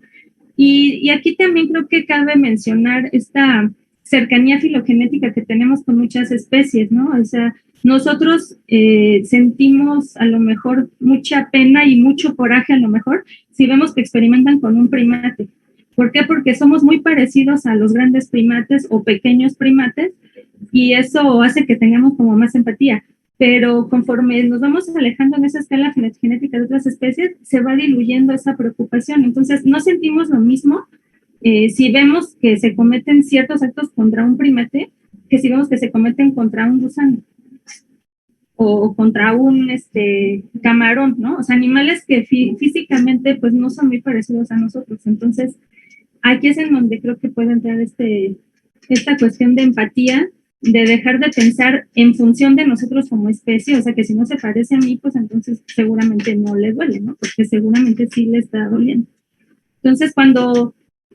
Y aquí también creo que cabe mencionar esta cercanía filogenética que tenemos con muchas especies, ¿no? O sea, nosotros sentimos a lo mejor mucha pena y mucho coraje a lo mejor si vemos que experimentan con un primate. ¿Por qué? Porque somos muy parecidos a los grandes primates o pequeños primates y eso hace que tengamos como más empatía. Pero conforme nos vamos alejando en esa escala genética de otras especies, se va diluyendo esa preocupación. Entonces, no sentimos lo mismo si vemos que se cometen ciertos actos contra un primate que si vemos que se cometen contra un gusano o contra un camarón, ¿no? O sea, animales que físicamente pues no son muy parecidos a nosotros. Entonces, aquí es en donde creo que puede entrar esta cuestión de empatía, de dejar de pensar en función de nosotros como especie, o sea, que si no se parece a mí, pues entonces seguramente no le duele, ¿no? Porque seguramente sí le está doliendo. Entonces, cuando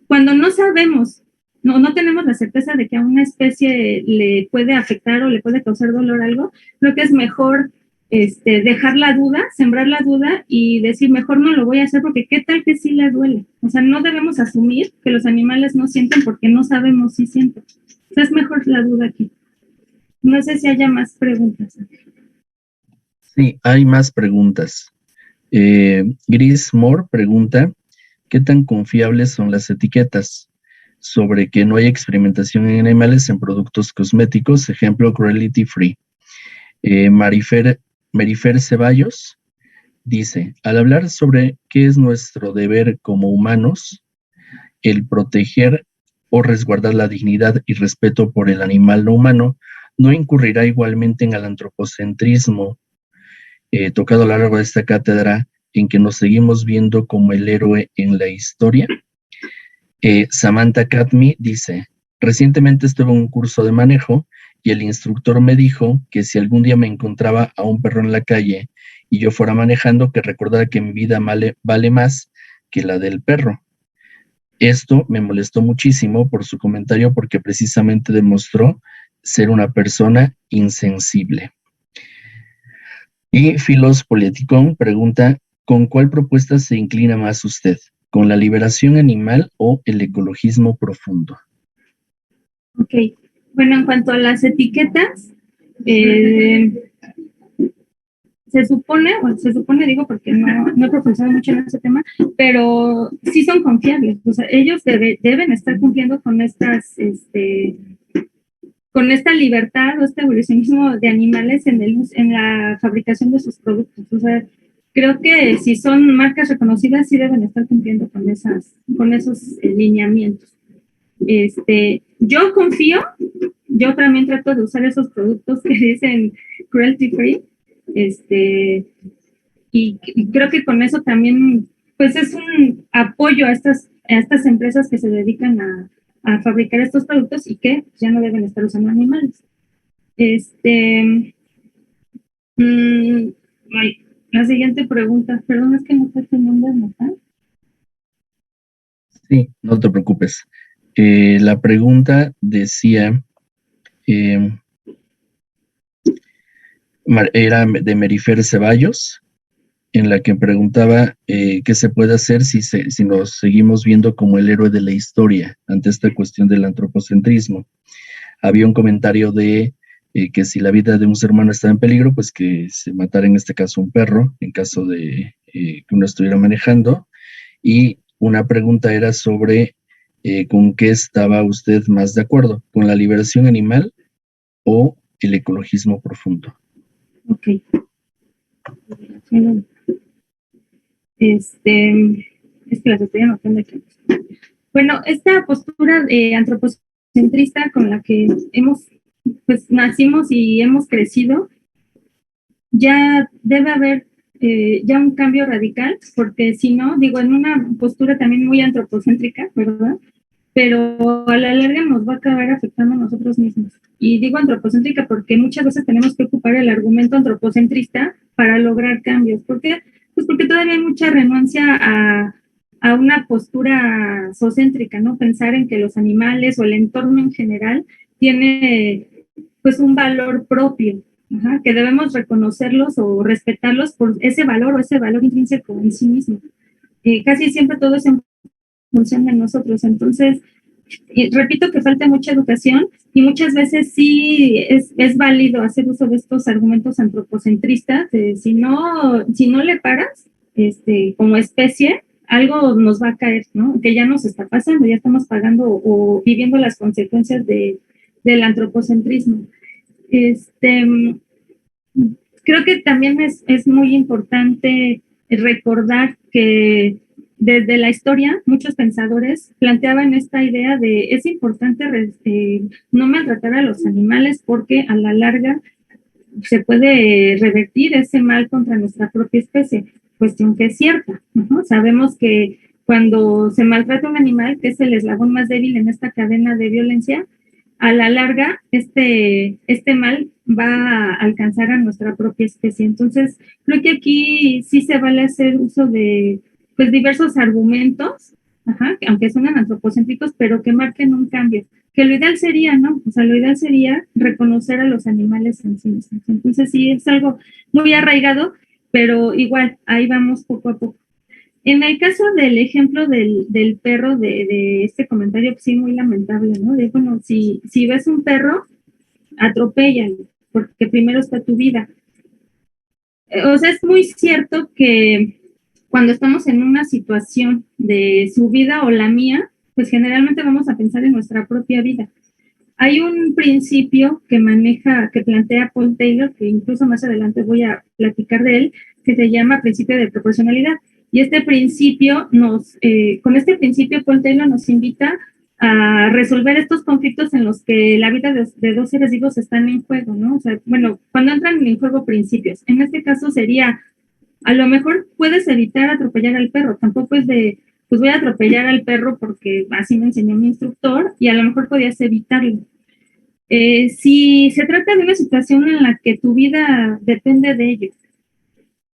no sabemos, no tenemos la certeza de que a una especie le puede afectar o le puede causar dolor algo, creo que es mejor dejar la duda, sembrar la duda y decir, mejor no lo voy a hacer porque qué tal que sí le duele. O sea, no debemos asumir que los animales no sienten porque no sabemos si sienten. O sea, es mejor la duda aquí. No sé si haya más preguntas. Sí, hay más preguntas. Gris Moore pregunta, ¿qué tan confiables son las etiquetas sobre que no hay experimentación en animales en productos cosméticos, ejemplo, cruelty free? Marifer Ceballos dice, al hablar sobre qué es nuestro deber como humanos, el proteger o resguardar la dignidad y respeto por el animal no humano, no incurrirá igualmente en el antropocentrismo tocado a lo largo de esta cátedra en que nos seguimos viendo como el héroe en la historia. Samantha Cadmi dice, recientemente estuve en un curso de manejo y el instructor me dijo que si algún día me encontraba a un perro en la calle y yo fuera manejando, que recordara que mi vida vale más que la del perro. Esto me molestó muchísimo por su comentario porque precisamente demostró ser una persona insensible. Y Filos Politicón pregunta, ¿con cuál propuesta se inclina más usted? ¿Con la liberación animal o el ecologismo profundo? Ok, bueno, en cuanto a las etiquetas, se supone digo porque no he profundizado mucho en ese tema, pero sí son confiables, o sea, ellos deben estar cumpliendo con con esta libertad o este evolucionismo de animales en la fabricación de sus productos, o sea, creo que si son marcas reconocidas sí deben estar cumpliendo con esos lineamientos. Yo confío, yo también trato de usar esos productos que dicen cruelty free, y creo que con eso también, pues es un apoyo a estas empresas que se dedican a fabricar estos productos y que ya no deben estar usando animales. La siguiente pregunta, perdón, es que no estoy teniendo anotar. Sí, no te preocupes. La pregunta decía, eh, era de Merifer Ceballos, en la que preguntaba qué se puede hacer si nos seguimos viendo como el héroe de la historia ante esta cuestión del antropocentrismo. Había un comentario de que si la vida de un ser humano estaba en peligro, pues que se matara en este caso un perro, en caso de que uno estuviera manejando. Y una pregunta era sobre con qué estaba usted más de acuerdo, con la liberación animal o el ecologismo profundo. Ok. Es que las estoy anotando aquí. Bueno, esta postura antropocentrista con la que pues nacimos y hemos crecido, ya debe haber ya un cambio radical, porque si no, digo, en una postura también muy antropocéntrica, ¿verdad? Pero a la larga nos va a acabar afectando a nosotros mismos. Y digo antropocéntrica porque muchas veces tenemos que ocupar el argumento antropocentrista para lograr cambios. ¿Por qué? Pues porque todavía hay mucha renuncia a una postura zoocéntrica, ¿no? Pensar en que los animales o el entorno en general tiene pues un valor propio, ajá, que debemos reconocerlos o respetarlos por ese valor o ese valor intrínseco en sí mismo. Casi siempre todo es en función de nosotros. Entonces, repito que falta mucha educación y muchas veces sí es válido hacer uso de estos argumentos antropocentristas. Si no le paras, como especie, algo nos va a caer, ¿no? Que ya nos está pasando, ya estamos pagando o viviendo las consecuencias del antropocentrismo. Creo que también es muy importante recordar que desde la historia muchos pensadores planteaban esta idea de es importante no maltratar a los animales porque a la larga se puede revertir ese mal contra nuestra propia especie, cuestión que es cierta, ¿no? Sabemos que cuando se maltrata a un animal, que es el eslabón más débil en esta cadena de violencia, a la larga este mal va a alcanzar a nuestra propia especie. Entonces, creo que aquí sí se vale hacer uso de pues diversos argumentos, ajá, aunque suenan antropocéntricos, pero que marquen un cambio. Que lo ideal sería, ¿no? O sea, lo ideal sería reconocer a los animales en sí mismos. Entonces, sí, es algo muy arraigado, pero igual, ahí vamos poco a poco. En el caso del ejemplo del perro, de este comentario, pues sí, muy lamentable, ¿no? De, bueno, si ves un perro, atropéllalo, porque primero está tu vida. O sea, es muy cierto que cuando estamos en una situación de su vida o la mía, pues generalmente vamos a pensar en nuestra propia vida. Hay un principio que plantea Paul Taylor, que incluso más adelante voy a platicar de él, que se llama principio de proporcionalidad. Y este principio con este principio Paul Taylor nos invita a resolver estos conflictos en los que la vida de dos seres vivos están en juego, ¿no? O sea, bueno, cuando entran en juego principios. En este caso sería, a lo mejor puedes evitar atropellar al perro, tampoco es de, pues voy a atropellar al perro porque así me enseñó mi instructor y a lo mejor podías evitarlo. Si se trata de una situación en la que tu vida depende de ello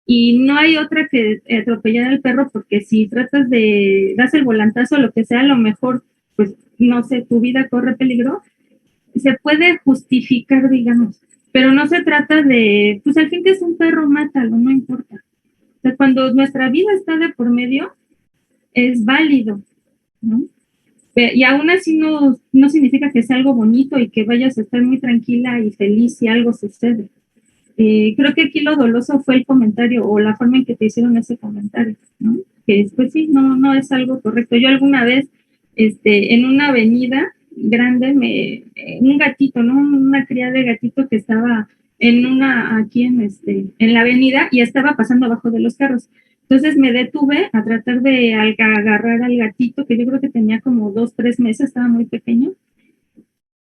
y no hay otra que atropellar al perro porque si tratas das el volantazo o lo que sea, a lo mejor, pues, no sé, tu vida corre peligro, se puede justificar, digamos, pero no se trata de, pues al fin que es un perro, mátalo, no importa. O sea, cuando nuestra vida está de por medio, es válido, ¿no? Y aún así no significa que sea algo bonito y que vayas a estar muy tranquila y feliz si algo sucede. Creo que aquí lo doloso fue el comentario o la forma en que te hicieron ese comentario, ¿no? Que después sí, no es algo correcto. Yo alguna vez, en una avenida grande, un gatito, ¿no? Una cría de gatito que estaba aquí en la avenida y estaba pasando abajo de los carros. Entonces me detuve a tratar de agarrar al gatito, que yo creo que tenía como 2, 3 meses, estaba muy pequeño.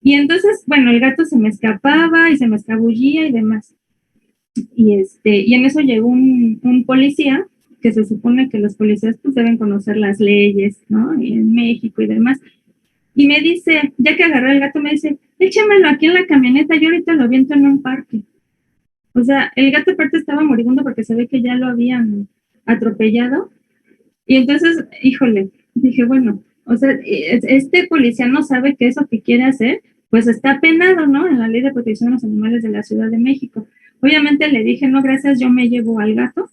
Y entonces, bueno, el gato se me escapaba y se me escabullía y demás. Y en eso llegó un policía, que se supone que los policías pues deben conocer las leyes, ¿no? Y en México y demás. Y me dice, ya que agarré el gato, me dice, échamelo aquí en la camioneta, yo ahorita lo aviento en un parque. O sea, el gato aparte estaba moribundo porque se ve que ya lo habían atropellado. Y entonces, híjole, dije, bueno, O sea, este policía no sabe que eso que quiere hacer, pues está penado, ¿no? En la Ley de Protección de los Animales de la Ciudad de México. Obviamente le dije, no, gracias, yo me llevo al gato.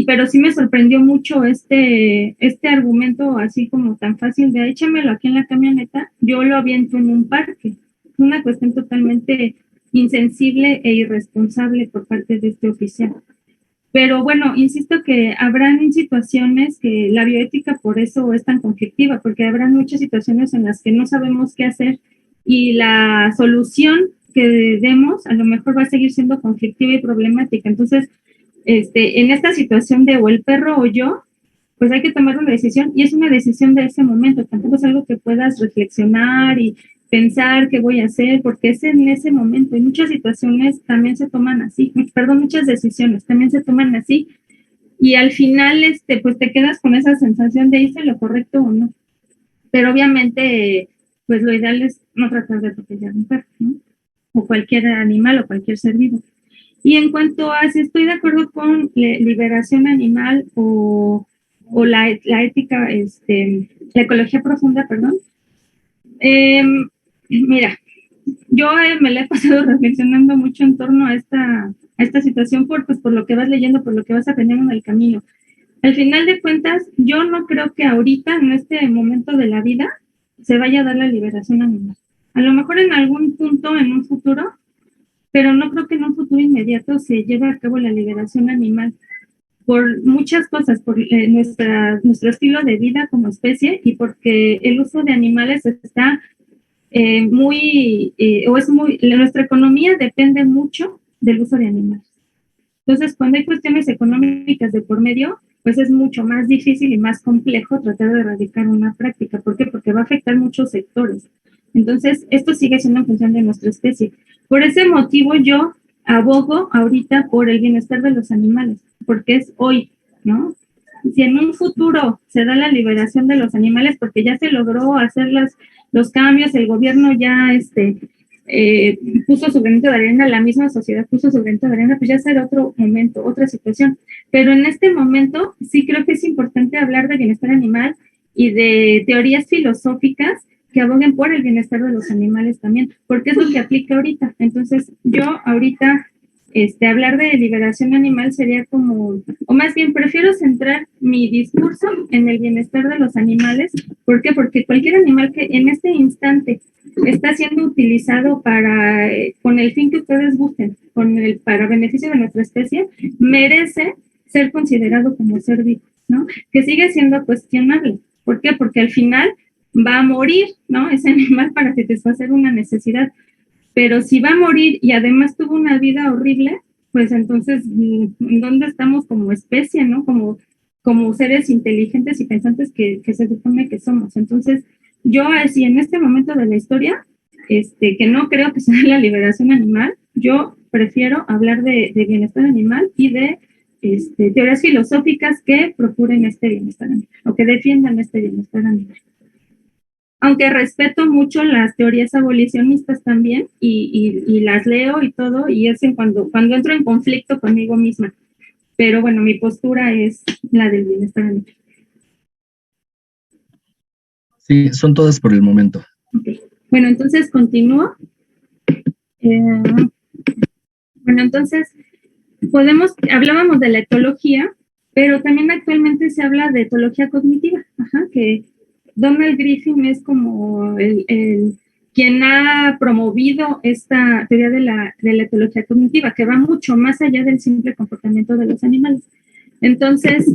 Pero sí me sorprendió mucho este argumento así como tan fácil de échamelo aquí en la camioneta, yo lo aviento en un parque. Una cuestión totalmente insensible e irresponsable por parte de este oficial. Pero bueno, insisto que habrán situaciones que la bioética por eso es tan conflictiva, porque habrán muchas situaciones en las que no sabemos qué hacer y la solución que demos a lo mejor va a seguir siendo conflictiva y problemática. Entonces, en esta situación de o el perro o yo, pues hay que tomar una decisión y es una decisión de ese momento, tampoco es algo que puedas reflexionar y pensar qué voy a hacer, porque es en ese momento y muchas situaciones también se toman así, perdón, muchas decisiones también se toman así y al final pues te quedas con esa sensación de hice lo correcto o no, pero obviamente pues lo ideal es no tratar de proteger a un perro, ¿no? O cualquier animal o cualquier ser vivo. Y en cuanto a si estoy de acuerdo con liberación animal o la ética, la ecología profunda, perdón, mira, yo me la he pasado reflexionando mucho en torno a esta situación pues, por lo que vas leyendo, por lo que vas aprendiendo en el camino. Al final de cuentas, yo no creo que ahorita, en este momento de la vida, se vaya a dar la liberación animal. A lo mejor en algún punto, en un futuro, pero no creo que en un futuro inmediato se lleve a cabo la liberación animal por muchas cosas, por nuestro estilo de vida como especie y porque el uso de animales está nuestra economía depende mucho del uso de animales. Entonces, cuando hay cuestiones económicas de por medio, pues es mucho más difícil y más complejo tratar de erradicar una práctica. ¿Por qué? Porque va a afectar muchos sectores. Entonces, esto sigue siendo en función de nuestra especie. Por ese motivo, yo abogo ahorita por el bienestar de los animales, porque es hoy, ¿no? Si en un futuro se da la liberación de los animales, porque ya se logró hacer los cambios, el gobierno ya puso su granito de arena, la misma sociedad puso su granito de arena, pues ya será otro momento, otra situación. Pero en este momento sí creo que es importante hablar de bienestar animal y de teorías filosóficas que aboguen por el bienestar de los animales también, porque es lo que aplica ahorita. Entonces, yo ahorita, hablar de liberación animal sería como, o más bien prefiero centrar mi discurso en el bienestar de los animales. ¿Por qué? Porque cualquier animal que en este instante está siendo utilizado con el fin que ustedes gusten, para beneficio de nuestra especie, merece ser considerado como ser vivo, ¿no? Que sigue siendo cuestionable. ¿Por qué? Porque al final va a morir, ¿no? Ese animal para satisfacer una necesidad. Pero si va a morir y además tuvo una vida horrible, pues entonces, ¿en dónde estamos como especie, ¿no? Como seres inteligentes y pensantes que se supone que somos. Entonces, yo así en este momento de la historia, que no creo que sea la liberación animal, yo prefiero hablar de bienestar animal y de teorías filosóficas que procuren este bienestar animal o que defiendan este bienestar animal. Aunque respeto mucho las teorías abolicionistas también y las leo y todo, y es cuando entro en conflicto conmigo misma. Pero bueno, mi postura es la del bienestar animal. Sí, son todas por el momento. Okay. Bueno, entonces continúo. Bueno, entonces hablábamos de la etología, pero también actualmente se habla de etología cognitiva, que Donald Griffin es como quien ha promovido esta teoría de la etología cognitiva, que va mucho más allá del simple comportamiento de los animales. Entonces,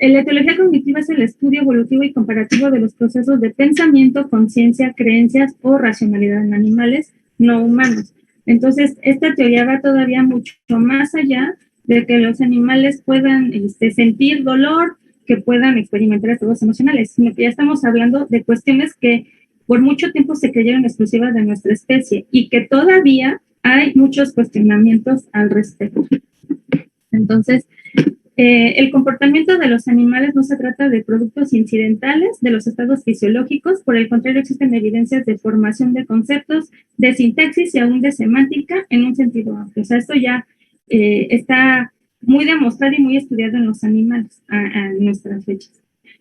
la etología cognitiva es el estudio evolutivo y comparativo de los procesos de pensamiento, conciencia, creencias o racionalidad en animales no humanos. Entonces, esta teoría va todavía mucho más allá de que los animales puedan sentir dolor, que puedan experimentar estados emocionales, sino que ya estamos hablando de cuestiones que por mucho tiempo se creyeron exclusivas de nuestra especie y que todavía hay muchos cuestionamientos al respecto. Entonces, el comportamiento de los animales no se trata de productos incidentales de los estados fisiológicos, por el contrario existen evidencias de formación de conceptos, de sintaxis y aún de semántica en un sentido amplio. O sea, esto ya está muy demostrado y muy estudiado en los animales a nuestras fechas.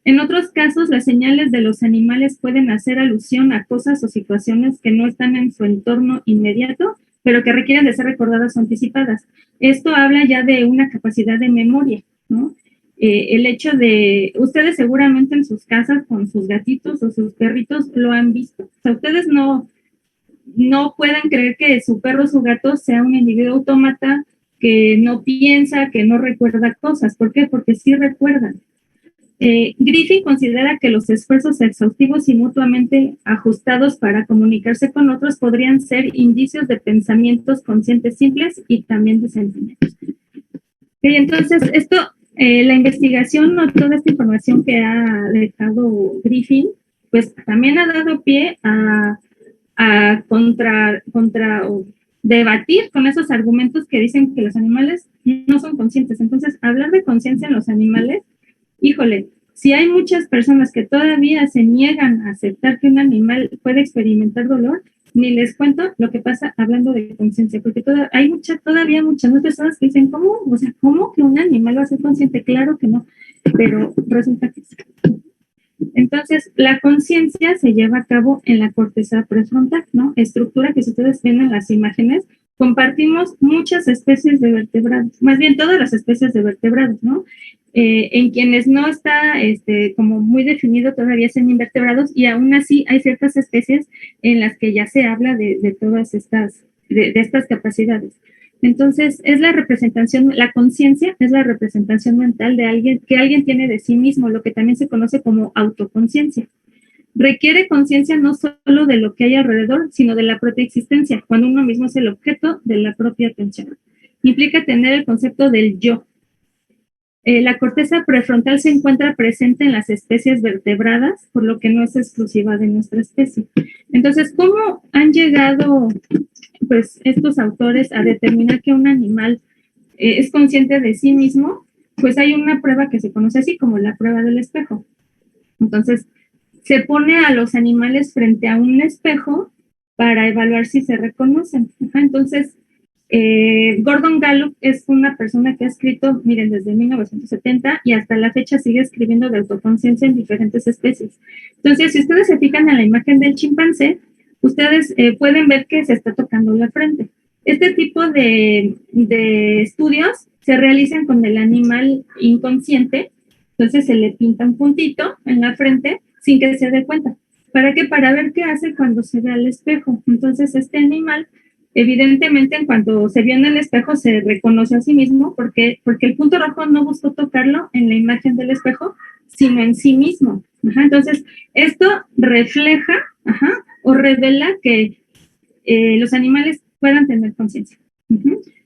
En otros casos, las señales de los animales pueden hacer alusión a cosas o situaciones que no están en su entorno inmediato, pero que requieren de ser recordadas o anticipadas. Esto habla ya de una capacidad de memoria, ¿no? El hecho de, ustedes seguramente en sus casas con sus gatitos o sus perritos lo han visto. O sea, ustedes no pueden creer que su perro o su gato sea un individuo autómata que no piensa, que no recuerda cosas. ¿Por qué? Porque sí recuerdan. Griffin considera que los esfuerzos exhaustivos y mutuamente ajustados para comunicarse con otros podrían ser indicios de pensamientos conscientes simples y también de sentimientos. Entonces, esto, la investigación o toda esta información que ha dejado Griffin, pues también ha dado pie a contra o debatir con esos argumentos que dicen que los animales no son conscientes. Entonces, hablar de conciencia en los animales, híjole, si hay muchas personas que todavía se niegan a aceptar que un animal puede experimentar dolor, ni les cuento lo que pasa hablando de conciencia, porque hay todavía muchas personas que dicen, ¿cómo? O sea, ¿cómo que un animal va a ser consciente? Claro que no, pero resulta que sí. Entonces, la conciencia se lleva a cabo en la corteza prefrontal, ¿no? Estructura que si ustedes ven en las imágenes, compartimos muchas especies de vertebrados, más bien todas las especies de vertebrados, ¿no? En quienes no está como muy definido todavía son invertebrados y aún así hay ciertas especies en las que ya se habla de todas estas, de estas capacidades. Entonces, es la representación, la conciencia es la representación mental de alguien, que alguien tiene de sí mismo, lo que también se conoce como autoconciencia. Requiere conciencia no solo de lo que hay alrededor, sino de la propia existencia, cuando uno mismo es el objeto de la propia atención. Implica tener el concepto del yo. La corteza prefrontal se encuentra presente en las especies vertebradas, por lo que no es exclusiva de nuestra especie. Entonces, ¿cómo han llegado pues, estos autores a determinar que un animal es consciente de sí mismo? Pues hay una prueba que se conoce así como la prueba del espejo. Entonces, se pone a los animales frente a un espejo para evaluar si se reconocen. Entonces, Gordon Gallup es una persona que ha escrito, miren, desde 1970 y hasta la fecha sigue escribiendo de autoconciencia en diferentes especies. Entonces, si ustedes se fijan en la imagen del chimpancé, ustedes pueden ver que se está tocando la frente. Este tipo de estudios se realizan con el animal inconsciente, entonces se le pinta un puntito en la frente sin que se dé cuenta. ¿Para qué? Para ver qué hace cuando se ve al espejo. Entonces, este animal, evidentemente, en cuanto se vio en el espejo, se reconoce a sí mismo porque el punto rojo no buscó tocarlo en la imagen del espejo, sino en sí mismo. Entonces, esto refleja o revela que los animales puedan tener conciencia.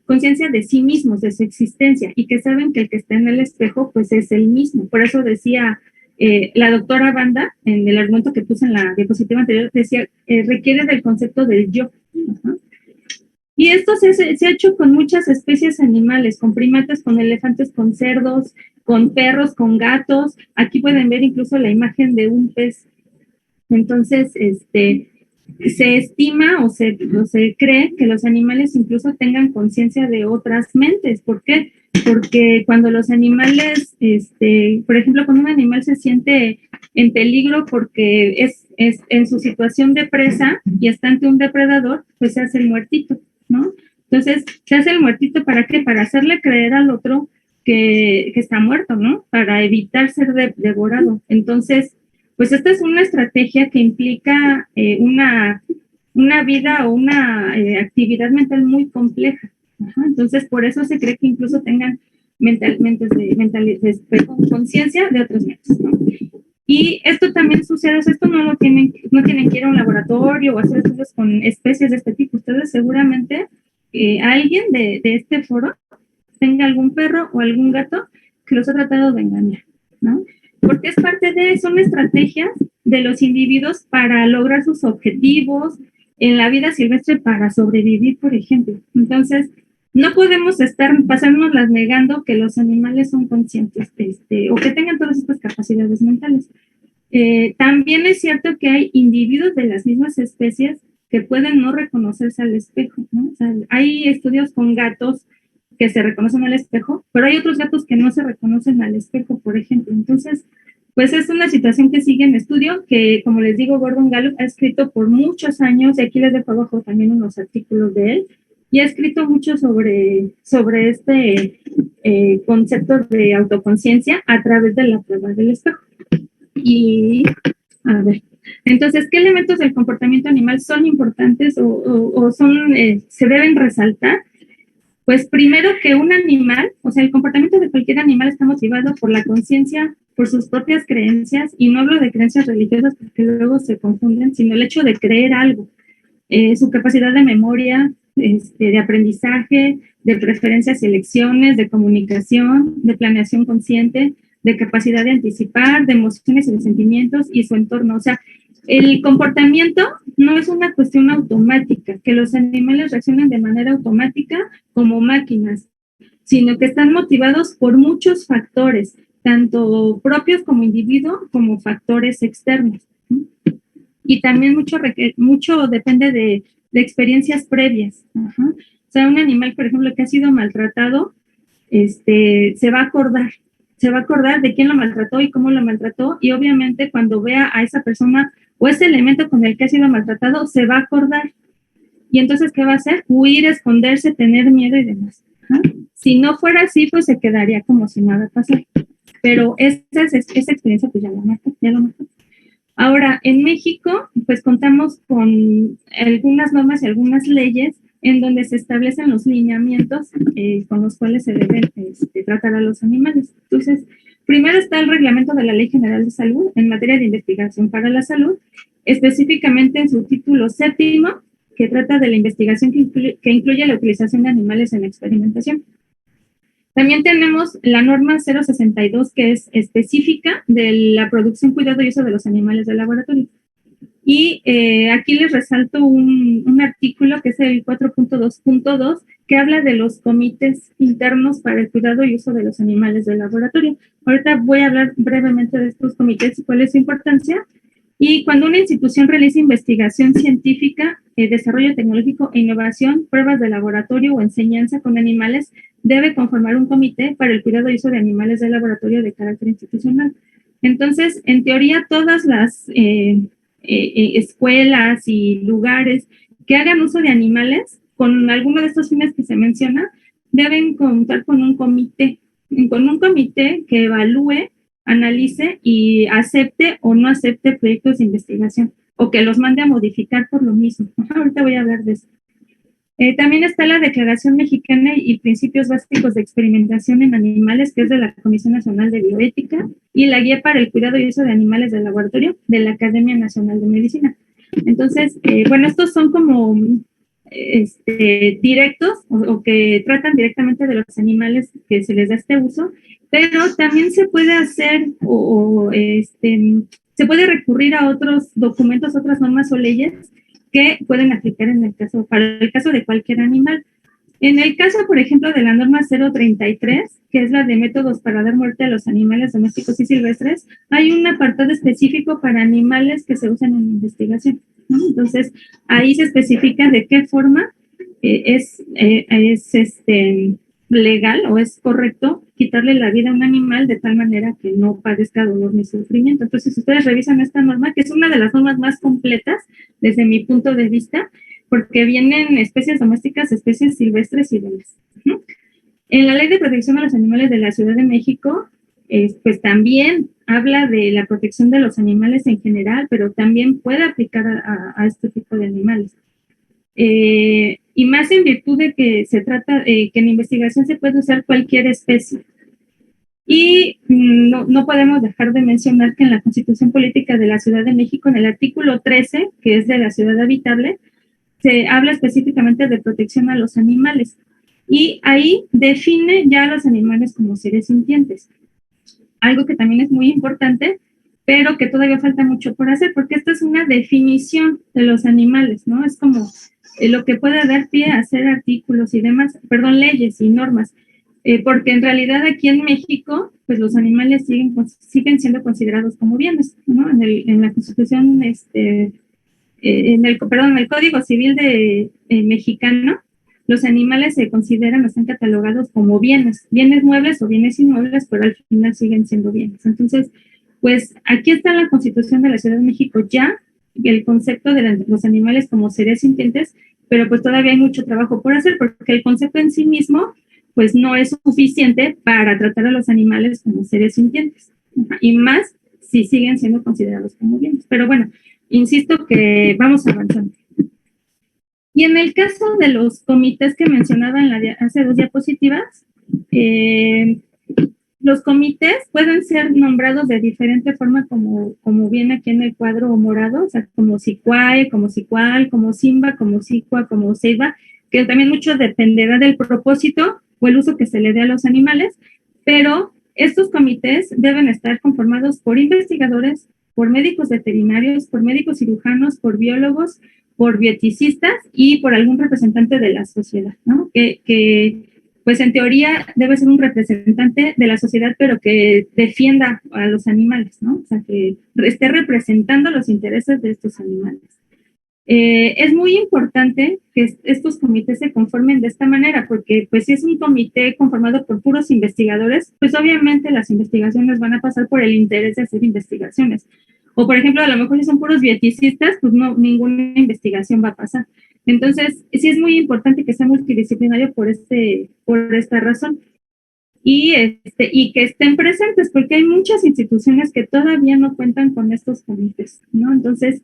Conciencia de sí mismos, de su existencia, y que saben que el que está en el espejo, pues es el mismo. Por eso decía la doctora Banda, en el argumento que puse en la diapositiva anterior, decía, requiere del concepto del yo. Y esto se ha hecho con muchas especies animales, con primates, con elefantes, con cerdos, con perros, con gatos. Aquí pueden ver incluso la imagen de un pez. Entonces, se estima o se cree que los animales incluso tengan conciencia de otras mentes. ¿Por qué? Porque cuando los animales, por ejemplo, cuando un animal se siente en peligro porque es en su situación de presa y está ante un depredador, pues se hace el muertito, ¿no? Entonces, se hace el muertito, ¿para qué? Para hacerle creer al otro que está muerto, ¿no? Para evitar ser devorado. Entonces, pues esta es una estrategia que implica una vida o una actividad mental muy compleja. Entonces, por eso se cree que incluso tengan conciencia de otros mentes, ¿no? Y esto también sucede, o sea, esto no tienen que ir a un laboratorio o hacer estudios con especies de este tipo. Ustedes seguramente, alguien de este foro tenga algún perro o algún gato que los ha tratado de engañar, ¿no? Porque es parte son estrategias de los individuos para lograr sus objetivos en la vida silvestre para sobrevivir, por ejemplo. Entonces, no podemos pasárnoslas negando que los animales son conscientes o que tengan todas estas capacidades mentales. También es cierto que hay individuos de las mismas especies que pueden no reconocerse al espejo, ¿no? O sea, hay estudios con gatos que se reconocen al espejo, pero hay otros gatos que no se reconocen al espejo, por ejemplo. Entonces, pues es una situación que sigue en estudio, que como les digo, Gordon Gallup ha escrito por muchos años, y aquí les dejo abajo también unos artículos de él, y ha escrito mucho sobre este concepto de autoconciencia a través de la prueba del espejo. Y, a ver, entonces, ¿qué elementos del comportamiento animal son importantes o son, se deben resaltar? Pues primero que un animal, o sea, el comportamiento de cualquier animal está motivado por la conciencia, por sus propias creencias, y no hablo de creencias religiosas porque luego se confunden, sino el hecho de creer algo, su capacidad de memoria, de aprendizaje, de preferencias y elecciones, de comunicación, de planeación consciente, de capacidad de anticipar, de emociones y de sentimientos y su entorno. O sea, el comportamiento no es una cuestión automática, que los animales reaccionan de manera automática como máquinas, sino que están motivados por muchos factores, tanto propios como individuo, como factores externos. Y también mucho depende de experiencias previas. Ajá. O sea, un animal, por ejemplo, que ha sido maltratado, se va a acordar de quién lo maltrató y cómo lo maltrató, y obviamente cuando vea a esa persona o ese elemento con el que ha sido maltratado, se va a acordar. Y entonces, ¿qué va a hacer? Huir, esconderse, tener miedo y demás. ¿Ah? Si no fuera así, pues se quedaría como si nada pasara. Pero esa experiencia, pues ya lo mató. Ahora, en México, pues contamos con algunas normas y algunas leyes en donde se establecen los lineamientos con los cuales se deben tratar a los animales. Entonces, primero está el reglamento de la Ley General de Salud en materia de investigación para la salud, específicamente en su título 7º, que trata de la investigación que incluye la utilización de animales en la experimentación. También tenemos la norma 062, que es específica de la producción, cuidado y uso de los animales de laboratorio. Y aquí les resalto un artículo que es el 4.2.2, que habla de los comités internos para el cuidado y uso de los animales de laboratorio. Ahorita voy a hablar brevemente de estos comités y cuál es su importancia. Y cuando una institución realiza investigación científica, desarrollo tecnológico e innovación, pruebas de laboratorio o enseñanza con animales, debe conformar un comité para el cuidado y uso de animales de laboratorio de carácter institucional. Entonces, en teoría, todas las escuelas y lugares que hagan uso de animales con alguno de estos fines que se menciona, deben contar con un comité que evalúe, analice y acepte o no acepte proyectos de investigación, o que los mande a modificar por lo mismo. Ahorita voy a hablar de eso. También está la Declaración Mexicana y Principios Básicos de Experimentación en Animales, que es de la Comisión Nacional de Bioética, y la Guía para el Cuidado y Uso de Animales de Laboratorio de la Academia Nacional de Medicina. Entonces, bueno, estos son como directos o que tratan directamente de los animales que se les da este uso, pero también se puede hacer se puede recurrir a otros documentos, otras normas o leyes que pueden aplicar para el caso de cualquier animal. En el caso, por ejemplo, de la norma 033, que es la de métodos para dar muerte a los animales domésticos y silvestres, hay un apartado específico para animales que se usan en investigación, ¿no? Entonces, ahí se especifica de qué forma es legal o es correcto quitarle la vida a un animal de tal manera que no padezca dolor ni sufrimiento. Entonces, ustedes revisan esta norma, que es una de las normas más completas desde mi punto de vista, porque vienen especies domésticas, especies silvestres y demás. En la Ley de Protección a los Animales de la Ciudad de México, pues también habla de la protección de los animales en general, pero también puede aplicar a este tipo de animales. Y más en virtud de que se trata, que en investigación se puede usar cualquier especie. Y no podemos dejar de mencionar que en la Constitución Política de la Ciudad de México, en el artículo 13, que es de la ciudad habitable, se habla específicamente de protección a los animales. Y ahí define ya a los animales como seres sintientes. Algo que también es muy importante, pero que todavía falta mucho por hacer, porque esta es una definición de los animales, ¿no? Es como lo que puede dar pie a hacer artículos y demás, leyes y normas, porque en realidad aquí en México, pues los animales siguen siendo considerados como bienes, ¿no? En la Constitución, en el Código Civil mexicano, los animales se consideran, están catalogados como bienes muebles o bienes inmuebles, pero al final siguen siendo bienes. Entonces, Pues aquí está la Constitución de la Ciudad de México ya, el concepto de los animales como seres sintientes, pero pues todavía hay mucho trabajo por hacer, porque el concepto en sí mismo pues no es suficiente para tratar a los animales como seres sintientes, y más si siguen siendo considerados como bienes. Pero bueno, insisto que vamos avanzando. Y en el caso de los comités que mencionaba hace 2 diapositivas, los comités pueden ser nombrados de diferente forma, como viene aquí en el cuadro morado, o sea, como SICUAE, como SICUAL, como SIMBA, como SICUA, como CEIBA, que también mucho dependerá del propósito o el uso que se le dé a los animales, pero estos comités deben estar conformados por investigadores, por médicos veterinarios, por médicos cirujanos, por biólogos, por bioeticistas y por algún representante de la sociedad, ¿no? Que pues en teoría debe ser un representante de la sociedad, pero que defienda a los animales, ¿no? O sea, que esté representando los intereses de estos animales. Es muy importante que estos comités se conformen de esta manera, porque pues si es un comité conformado por puros investigadores, pues obviamente las investigaciones van a pasar por el interés de hacer investigaciones. O por ejemplo, a lo mejor si son puros bieticistas, pues no, ninguna investigación va a pasar. Entonces, sí es muy importante que sea multidisciplinario por esta razón. Y que estén presentes, porque hay muchas instituciones que todavía no cuentan con estos comités, ¿no? Entonces,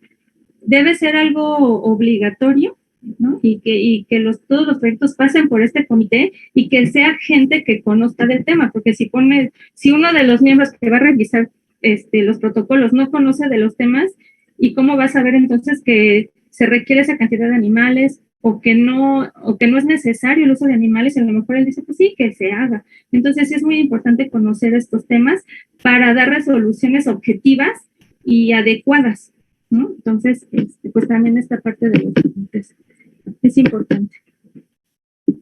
debe ser algo obligatorio, ¿no? Y que todos los proyectos pasen por este comité y que sea gente que conozca del tema, porque si uno de los miembros que va a revisar los protocolos no conoce de los temas, ¿y cómo va a saber entonces que se requiere esa cantidad de animales o que no es necesario el uso de animales? Y a lo mejor él dice, pues sí, que se haga. Entonces sí es muy importante conocer estos temas para dar resoluciones objetivas y adecuadas, ¿no? Entonces, pues también esta parte de los comités es importante.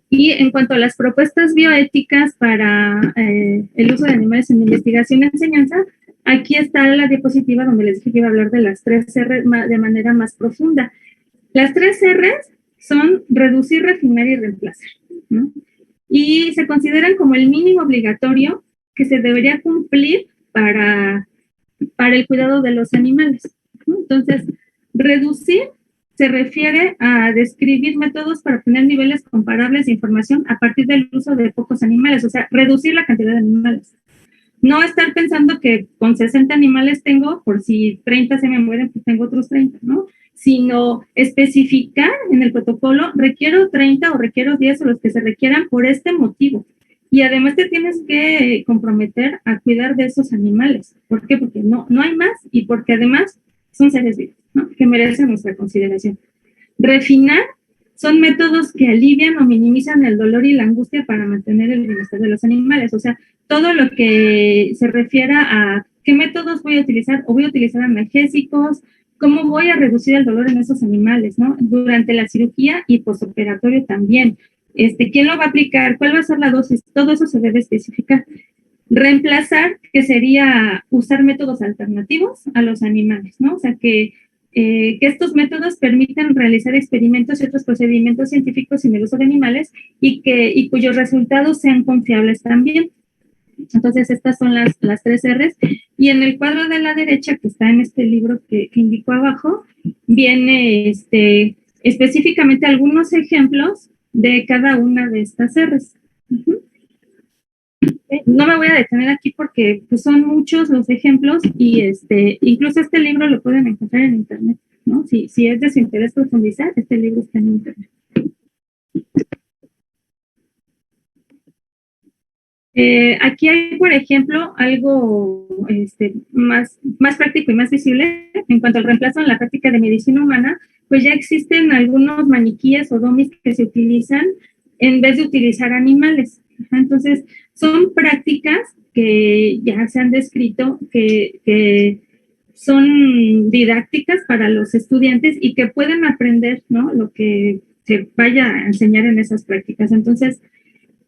Y en cuanto a las propuestas bioéticas para el uso de animales en investigación y enseñanza, aquí está la diapositiva donde les dije que iba a hablar de las 3 R de manera más profunda. Las 3 R son reducir, refinar y reemplazar, ¿no? Y se consideran como el mínimo obligatorio que se debería cumplir para el cuidado de los animales, ¿no? Entonces, reducir se refiere a describir métodos para obtener niveles comparables de información a partir del uso de pocos animales, o sea, reducir la cantidad de animales. No estar pensando que con 60 animales tengo, por si 30 se me mueren, pues tengo otros 30, ¿no? Sino especificar en el protocolo, requiero 30 o requiero 10 o los que se requieran por este motivo. Y además te tienes que comprometer a cuidar de esos animales. ¿Por qué? Porque no hay más y porque además son seres vivos, ¿no? Que merecen nuestra consideración. Refinar son métodos que alivian o minimizan el dolor y la angustia para mantener el bienestar de los animales. O sea, todo lo que se refiera a qué métodos voy a utilizar, o voy a utilizar analgésicos, cómo voy a reducir el dolor en esos animales, ¿no? Durante la cirugía y postoperatorio también. ¿Quién lo va a aplicar? ¿Cuál va a ser la dosis? Todo eso se debe especificar. Reemplazar, que sería usar métodos alternativos a los animales, ¿no? O sea, que estos métodos permitan realizar experimentos y otros procedimientos científicos sin el uso de animales y cuyos resultados sean confiables también. Entonces, estas son las 3 R's. Y en el cuadro de la derecha, que está en este libro que indico abajo, viene específicamente algunos ejemplos de cada una de estas R's. No me voy a detener aquí porque pues, son muchos los ejemplos y incluso este libro lo pueden encontrar en internet, ¿no? Si es de su interés profundizar, este libro está en internet. Aquí hay, por ejemplo, algo más práctico y más visible en cuanto al reemplazo en la práctica de medicina humana, pues ya existen algunos maniquíes o domis que se utilizan en vez de utilizar animales. Entonces, son prácticas que ya se han descrito que son didácticas para los estudiantes y que pueden aprender, ¿no? Lo que se vaya a enseñar en esas prácticas. Entonces,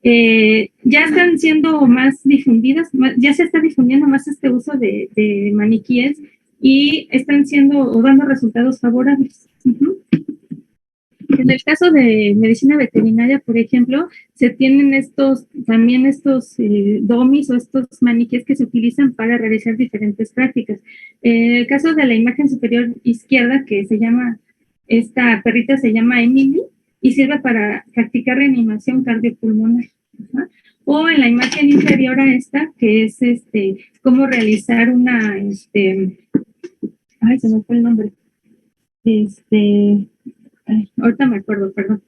ya están siendo más difundidas, ya se está difundiendo más este uso de maniquíes y están siendo o dando resultados favorables. En el caso de medicina veterinaria, por ejemplo, se tienen estos domis o estos maniquíes que se utilizan para realizar diferentes prácticas. En el caso de la imagen superior izquierda, que se llama, esta perrita se llama Emily y sirve para practicar reanimación cardiopulmonar. Ajá. O en la imagen inferior a esta, que es cómo realizar una, ay, se me fue el nombre. Ahorita me acuerdo, perdón.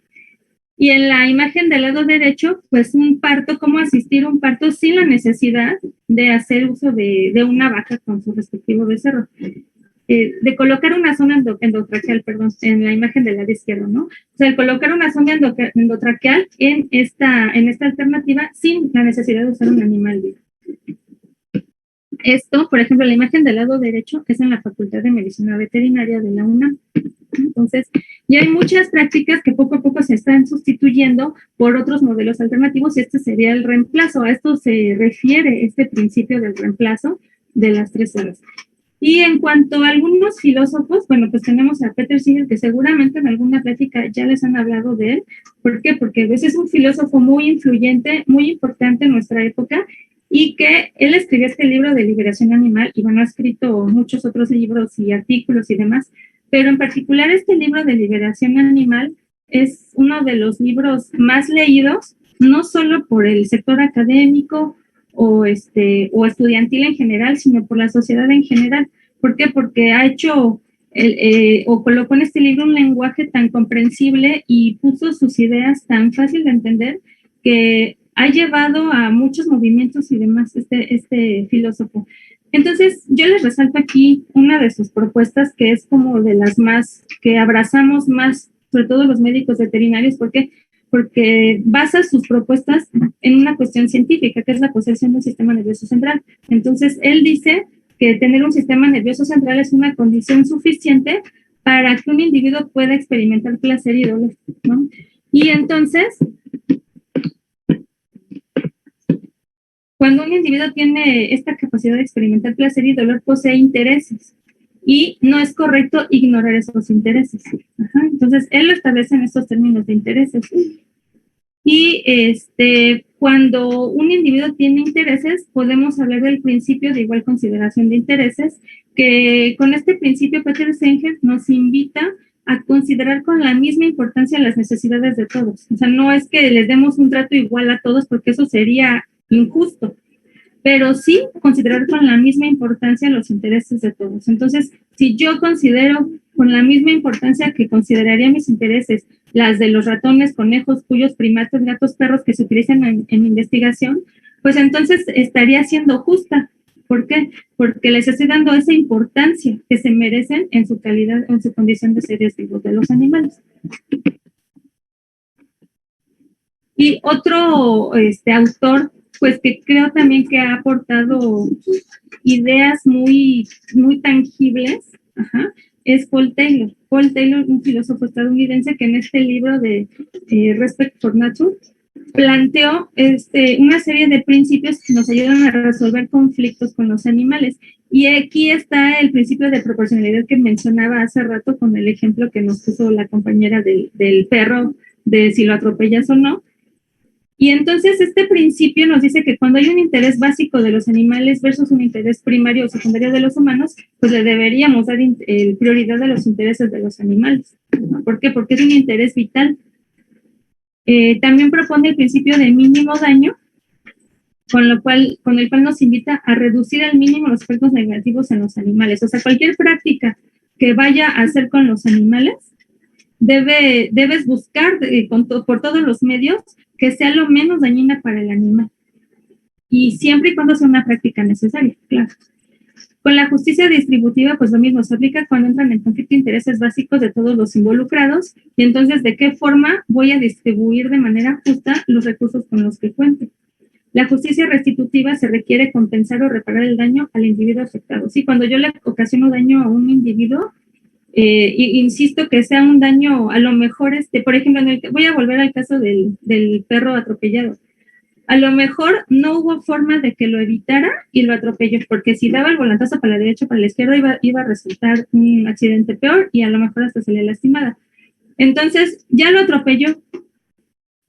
Y en la imagen del lado derecho, pues un parto, cómo asistir a un parto sin la necesidad de hacer uso de una vaca con su respectivo becerro. De colocar una sonda endotraqueal, perdón, en la imagen del lado izquierdo, ¿no? O sea, el colocar una sonda endotraqueal en esta alternativa sin la necesidad de usar un animal vivo. Esto, por ejemplo, la imagen del lado derecho es en la Facultad de Medicina Veterinaria de la UNAM. Entonces, ya hay muchas prácticas que poco a poco se están sustituyendo por otros modelos alternativos y este sería el reemplazo. A esto se refiere este principio del reemplazo de las 3 horas. Y en cuanto a algunos filósofos, bueno, pues tenemos a Peter Singer, que seguramente en alguna plática ya les han hablado de él. ¿Por qué? Porque pues, es un filósofo muy influyente, muy importante en nuestra época, y que él escribió este libro de liberación animal, y bueno, ha escrito muchos otros libros y artículos y demás, pero en particular este libro de liberación animal es uno de los libros más leídos, no solo por el sector académico o estudiantil en general, sino por la sociedad en general. ¿Por qué? Porque ha hecho o colocó en este libro un lenguaje tan comprensible y puso sus ideas tan fácil de entender que ha llevado a muchos movimientos y demás este filósofo. Entonces, yo les resalto aquí una de sus propuestas que es como de las más que abrazamos más, sobre todo los médicos veterinarios, porque basa sus propuestas en una cuestión científica, que es la posesión del sistema nervioso central. Entonces, él dice que tener un sistema nervioso central es una condición suficiente para que un individuo pueda experimentar placer y dolor, ¿no? Y entonces, cuando un individuo tiene esta capacidad de experimentar placer y dolor, posee intereses. Y no es correcto ignorar esos intereses. Ajá. Entonces, él lo establece en estos términos de intereses. Y cuando un individuo tiene intereses, podemos hablar del principio de igual consideración de intereses, que con este principio Peter Singer nos invita a considerar con la misma importancia las necesidades de todos. O sea, no es que les demos un trato igual a todos, porque eso sería injusto, pero sí considerar con la misma importancia los intereses de todos. Entonces, si yo considero con la misma importancia que consideraría mis intereses las de los ratones, conejos, cuyos primates, gatos, perros que se utilizan en investigación, pues entonces estaría siendo justa. ¿Por qué? Porque les estoy dando esa importancia que se merecen en su calidad, en su condición de seres vivos de los animales. Y otro autor, pues que creo también que ha aportado ideas muy, muy tangibles, ajá, es Paul Taylor. Paul Taylor, un filósofo estadounidense que en este libro de Respect for Nature planteó una serie de principios que nos ayudan a resolver conflictos con los animales. Y aquí está el principio de proporcionalidad que mencionaba hace rato con el ejemplo que nos puso la compañera del perro, de si lo atropellas o no. Y entonces este principio nos dice que cuando hay un interés básico de los animales versus un interés primario o secundario de los humanos, pues le deberíamos dar prioridad a los intereses de los animales. ¿Por qué? Porque es un interés vital. También propone el principio de mínimo daño, con el cual nos invita a reducir al mínimo los efectos negativos en los animales. O sea, cualquier práctica que vaya a hacer con los animales, debes buscar por todos los medios que sea lo menos dañina para el animal. Y siempre y cuando sea una práctica necesaria, claro. Con la justicia distributiva, pues lo mismo, se aplica cuando entran en conflicto intereses básicos de todos los involucrados, y entonces, ¿de qué forma voy a distribuir de manera justa los recursos con los que cuente? La justicia restitutiva se requiere compensar o reparar el daño al individuo afectado. Sí, cuando yo le ocasiono daño a un individuo, insisto que sea un daño, a lo mejor, por ejemplo, voy a volver al caso del perro atropellado. A lo mejor no hubo forma de que lo evitara y lo atropelló, porque si daba el volantazo para la derecha o para la izquierda iba a resultar un accidente peor y a lo mejor hasta se le lastimara. Entonces, ya lo atropelló.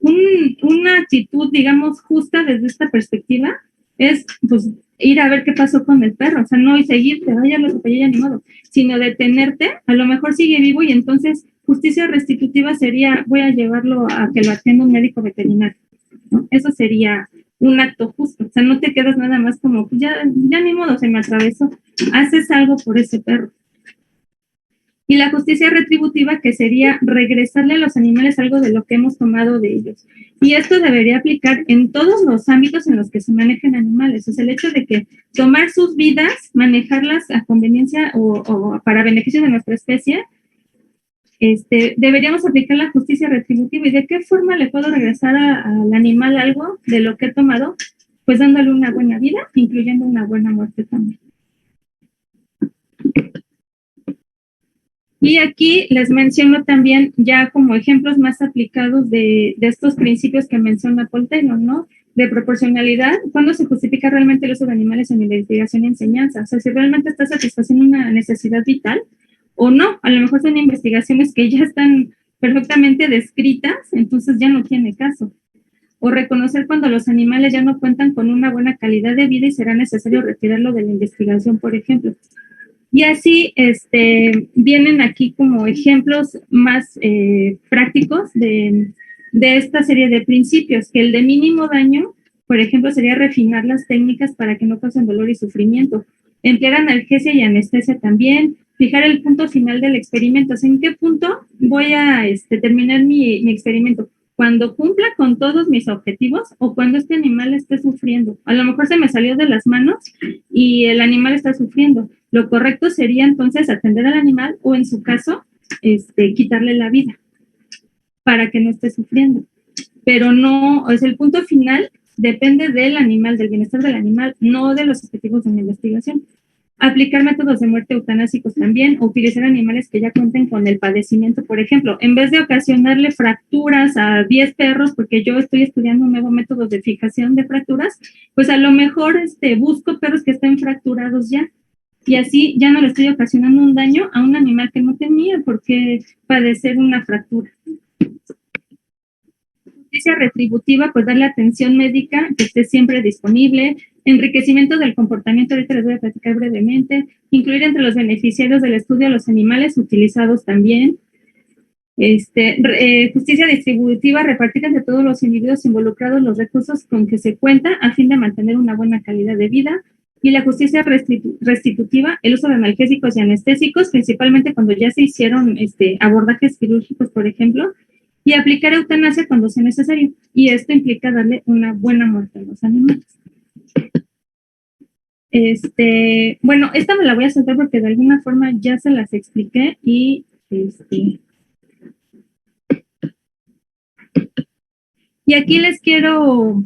Una actitud, digamos, justa desde esta perspectiva es, pues, ir a ver qué pasó con el perro, o sea, no y seguirte, ya lo atropellé, ya ni modo, sino detenerte, a lo mejor sigue vivo y entonces justicia restitutiva sería, voy a llevarlo a que lo atienda un médico veterinario, ¿no? Eso sería un acto justo, o sea, no te quedas nada más como, pues ya ni modo, se me atravesó, haces algo por ese perro. Y la justicia retributiva, que sería regresarle a los animales algo de lo que hemos tomado de ellos. Y esto debería aplicar en todos los ámbitos en los que se manejen animales. Es el hecho de que tomar sus vidas, manejarlas a conveniencia o para beneficio de nuestra especie, deberíamos aplicar la justicia retributiva. ¿Y de qué forma le puedo regresar al animal algo de lo que he tomado? Pues dándole una buena vida, incluyendo una buena muerte también. Y aquí les menciono también ya como ejemplos más aplicados de estos principios que menciona Paul Taylor, ¿no? De proporcionalidad, ¿cuándo se justifica realmente el uso de animales en investigación y enseñanza? O sea, si realmente está satisfaciendo una necesidad vital o no. A lo mejor son investigaciones que ya están perfectamente descritas, entonces ya no tiene caso. O reconocer cuando los animales ya no cuentan con una buena calidad de vida y será necesario retirarlo de la investigación, por ejemplo. Y así vienen aquí como ejemplos más prácticos de esta serie de principios, que el de mínimo daño, por ejemplo, sería refinar las técnicas para que no causen dolor y sufrimiento. Emplear analgesia y anestesia también, fijar el punto final del experimento. O sea, ¿en qué punto voy a terminar mi experimento? ¿Cuando cumpla con todos mis objetivos o cuando este animal esté sufriendo? A lo mejor se me salió de las manos y el animal está sufriendo. Lo correcto sería entonces atender al animal o en su caso, quitarle la vida para que no esté sufriendo. Pero no, o sea, el punto final depende del animal, del bienestar del animal, no de los objetivos de la investigación. Aplicar métodos de muerte eutanásicos también, o utilizar animales que ya cuenten con el padecimiento, por ejemplo, en vez de ocasionarle fracturas a 10 perros, porque yo estoy estudiando un nuevo método de fijación de fracturas, pues a lo mejor busco perros que estén fracturados ya, y así ya no le estoy ocasionando un daño a un animal que no tenía por qué padecer una fractura. Justicia retributiva, pues darle atención médica que esté siempre disponible, enriquecimiento del comportamiento, ahorita les voy a platicar brevemente, incluir entre los beneficiarios del estudio a los animales utilizados también, justicia distributiva, repartir entre todos los individuos involucrados los recursos con que se cuenta a fin de mantener una buena calidad de vida, y la justicia restitutiva, el uso de analgésicos y anestésicos, principalmente cuando ya se hicieron abordajes quirúrgicos, por ejemplo, y aplicar eutanasia cuando sea necesario. Y esto implica darle una buena muerte a los animales. Bueno, esta me la voy a saltar porque de alguna forma ya se las expliqué y y aquí les quiero,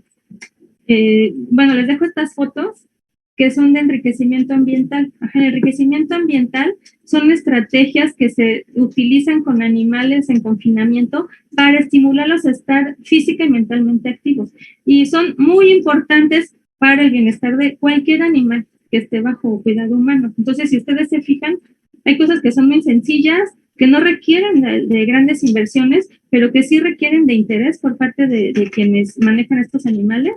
bueno, les dejo estas fotos que son de enriquecimiento ambiental. Ajá, el enriquecimiento ambiental son estrategias que se utilizan con animales en confinamiento para estimularlos a estar física y mentalmente activos. Y son muy importantes para el bienestar de cualquier animal que esté bajo cuidado humano. Entonces, si ustedes se fijan, hay cosas que son muy sencillas, que no requieren de grandes inversiones, pero que sí requieren de interés por parte de quienes manejan estos animales.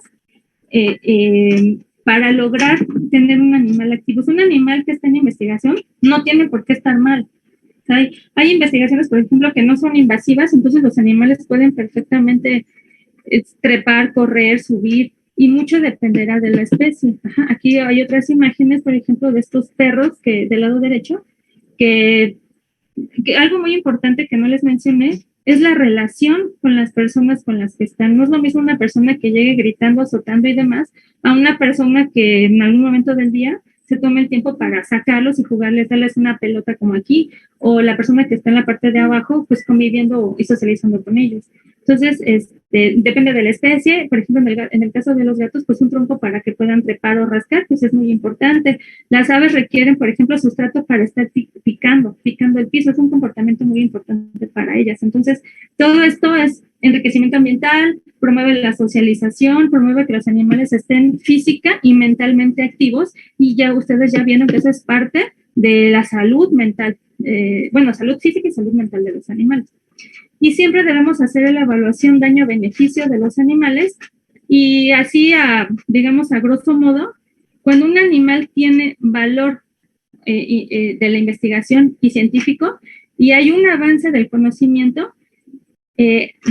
Para lograr tener un animal activo. Un animal que está en investigación no tiene por qué estar mal. O sea, hay investigaciones, por ejemplo, que no son invasivas, entonces los animales pueden perfectamente trepar, correr, subir, y mucho dependerá de la especie. Ajá, aquí hay otras imágenes, por ejemplo, de estos perros que del lado derecho, que algo muy importante que no les mencioné es la relación con las personas con las que están. No es lo mismo una persona que llegue gritando, azotando y demás, a una persona que en algún momento del día se tome el tiempo para sacarlos y jugarles, darles una pelota como aquí, o la persona que está en la parte de abajo, pues conviviendo y socializando con ellos. Entonces, depende de la especie. Por ejemplo, en el caso de los gatos, pues un tronco para que puedan trepar o rascar, pues es muy importante. Las aves requieren, por ejemplo, sustrato para estar picando el piso. Es un comportamiento muy importante para ellas. Entonces, todo esto es enriquecimiento ambiental, promueve la socialización, promueve que los animales estén física y mentalmente activos, y ya ustedes ya vieron que eso es parte de la salud mental, bueno, salud física y salud mental de los animales. Y siempre debemos hacer la evaluación daño-beneficio de los animales y así, digamos, a grosso modo, cuando un animal tiene valor de la investigación y científico y hay un avance del conocimiento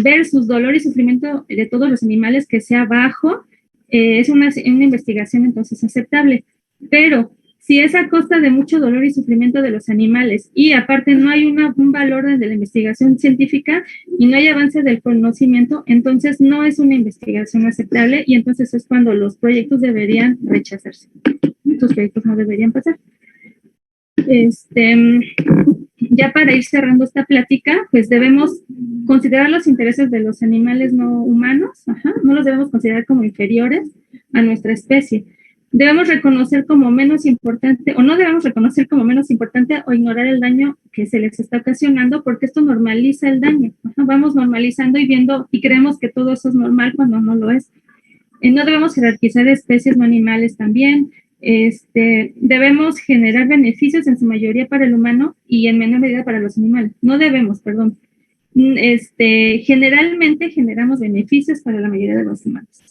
versus dolor y sufrimiento de todos los animales que sea bajo, es una investigación entonces aceptable. Pero si es a costa de mucho dolor y sufrimiento de los animales y aparte no hay un valor de la investigación científica y no hay avance del conocimiento, entonces no es una investigación aceptable y entonces es cuando los proyectos deberían rechazarse. Estos proyectos no deberían pasar. Ya para ir cerrando esta plática, pues debemos considerar los intereses de los animales no humanos, no los debemos considerar como inferiores a nuestra especie. Debemos reconocer como menos importante, o no debemos reconocer como menos importante o ignorar el daño que se les está ocasionando, porque esto normaliza el daño. Vamos normalizando y viendo, y creemos que todo eso es normal cuando no lo es. No debemos jerarquizar especies no animales también. Debemos generar beneficios en su mayoría para el humano y en menor medida para los animales. No debemos, perdón. Generalmente generamos beneficios para la mayoría de los humanos.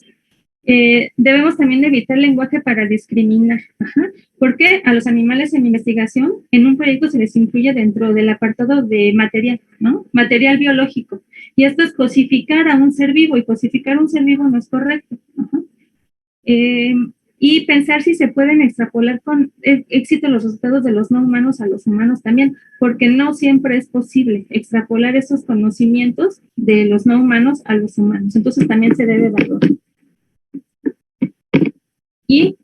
Debemos también evitar lenguaje para discriminar, porque a los animales en investigación, en un proyecto se les incluye dentro del apartado de material, ¿no? Material biológico. Y esto es cosificar a un ser vivo, y cosificar a un ser vivo no es correcto. Y pensar si se pueden extrapolar con éxito los resultados de los no humanos a los humanos también, porque no siempre es posible extrapolar esos conocimientos de los no humanos a los humanos. Entonces también se debe valorar. Y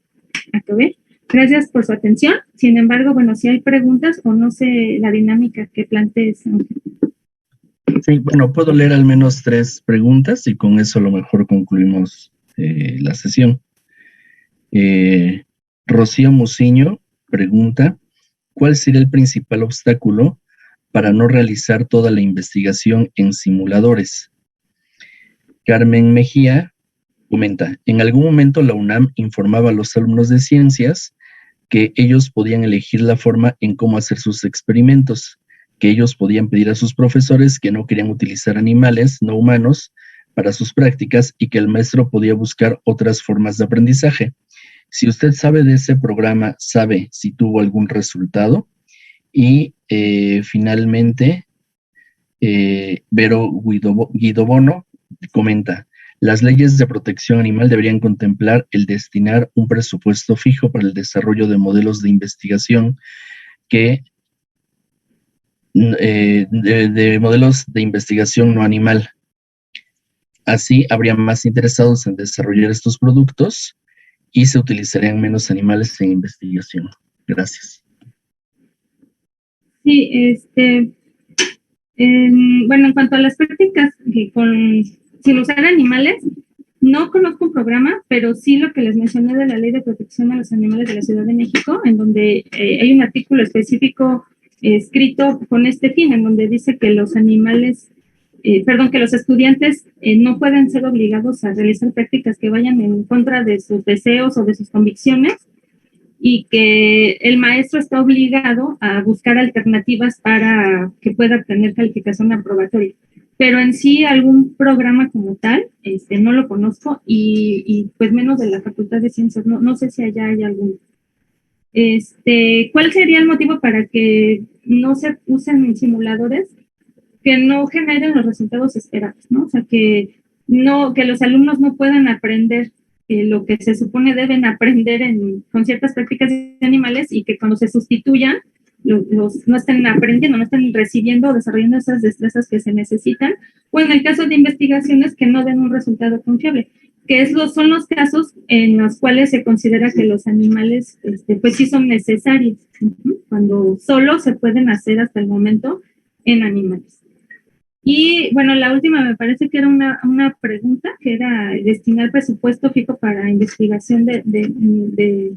acabé. Gracias por su atención. Sin embargo, bueno, si hay preguntas o no sé la dinámica que plantees. Sí, bueno, puedo leer al menos 3 preguntas y con eso a lo mejor concluimos la sesión. Rocío Muciño pregunta, ¿cuál sería el principal obstáculo para no realizar toda la investigación en simuladores? Carmen Mejía comenta, en algún momento la UNAM informaba a los alumnos de ciencias que ellos podían elegir la forma en cómo hacer sus experimentos, que ellos podían pedir a sus profesores que no querían utilizar animales no humanos para sus prácticas y que el maestro podía buscar otras formas de aprendizaje. Si usted sabe de ese programa, ¿sabe si tuvo algún resultado? Y finalmente, Vero Guidobono comenta, las leyes de protección animal deberían contemplar el destinar un presupuesto fijo para el desarrollo de modelos de investigación de modelos de investigación no animal. Así habría más interesados en desarrollar estos productos y se utilizarían menos animales en investigación. Gracias. Sí, bueno, en cuanto a las prácticas sin usar animales, no conozco un programa, pero sí lo que les mencioné de la Ley de Protección a los Animales de la Ciudad de México, en donde hay un artículo específico escrito con este fin, en donde dice que los animales, que los estudiantes no pueden ser obligados a realizar prácticas que vayan en contra de sus deseos o de sus convicciones, y que el maestro está obligado a buscar alternativas para que pueda obtener calificación aprobatoria. Pero en sí algún programa como tal, no lo conozco y pues menos de la Facultad de Ciencias, no sé si allá hay alguno. ¿Cuál sería el motivo para que no se usen simuladores que no generen los resultados esperados, ¿no? O sea, que los alumnos no puedan aprender lo que se supone deben aprender con ciertas prácticas de animales y que cuando se sustituyan no estén aprendiendo, no estén recibiendo o desarrollando esas destrezas que se necesitan, o en el caso de investigaciones que no den un resultado confiable, que son los casos en los cuales se considera que los animales pues sí son necesarios, cuando solo se pueden hacer hasta el momento en animales. Y bueno, la última me parece que era una pregunta que era destinar presupuesto fijo para investigación de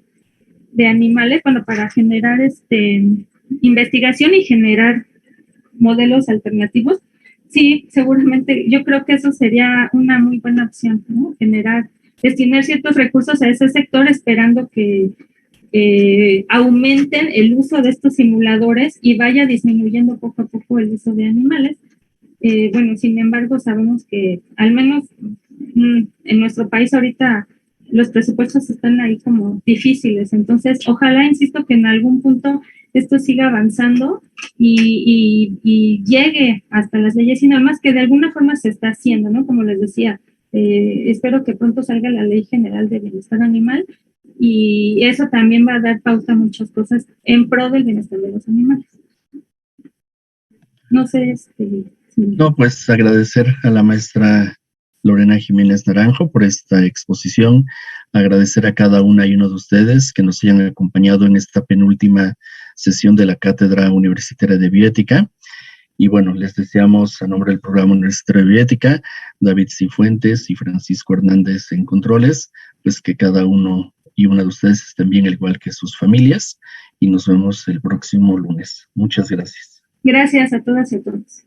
animales, bueno, para generar investigación y generar modelos alternativos. Sí, seguramente, yo creo que eso sería una muy buena opción, ¿no? Destinar ciertos recursos a ese sector esperando que aumenten el uso de estos simuladores y vaya disminuyendo poco a poco el uso de animales. Bueno, sin embargo, sabemos que al menos en nuestro país ahorita los presupuestos están ahí como difíciles. Entonces, ojalá, insisto, que en algún punto esto siga avanzando y llegue hasta las leyes, y nada más que de alguna forma se está haciendo, ¿no? Como les decía, espero que pronto salga la Ley General de Bienestar Animal y eso también va a dar pauta a muchas cosas en pro del bienestar de los animales. No sé, No, pues agradecer a la maestra Lorena Jiménez Naranjo por esta exposición, agradecer a cada una y uno de ustedes que nos hayan acompañado en esta penúltima sesión de la Cátedra Universitaria de Bioética. Y bueno, les deseamos a nombre del Programa Universitario de Bioética, David Cifuentes y Francisco Hernández en controles, pues que cada uno y una de ustedes estén bien, al igual que sus familias, y nos vemos el próximo lunes. Muchas gracias. Gracias a todas y a todos.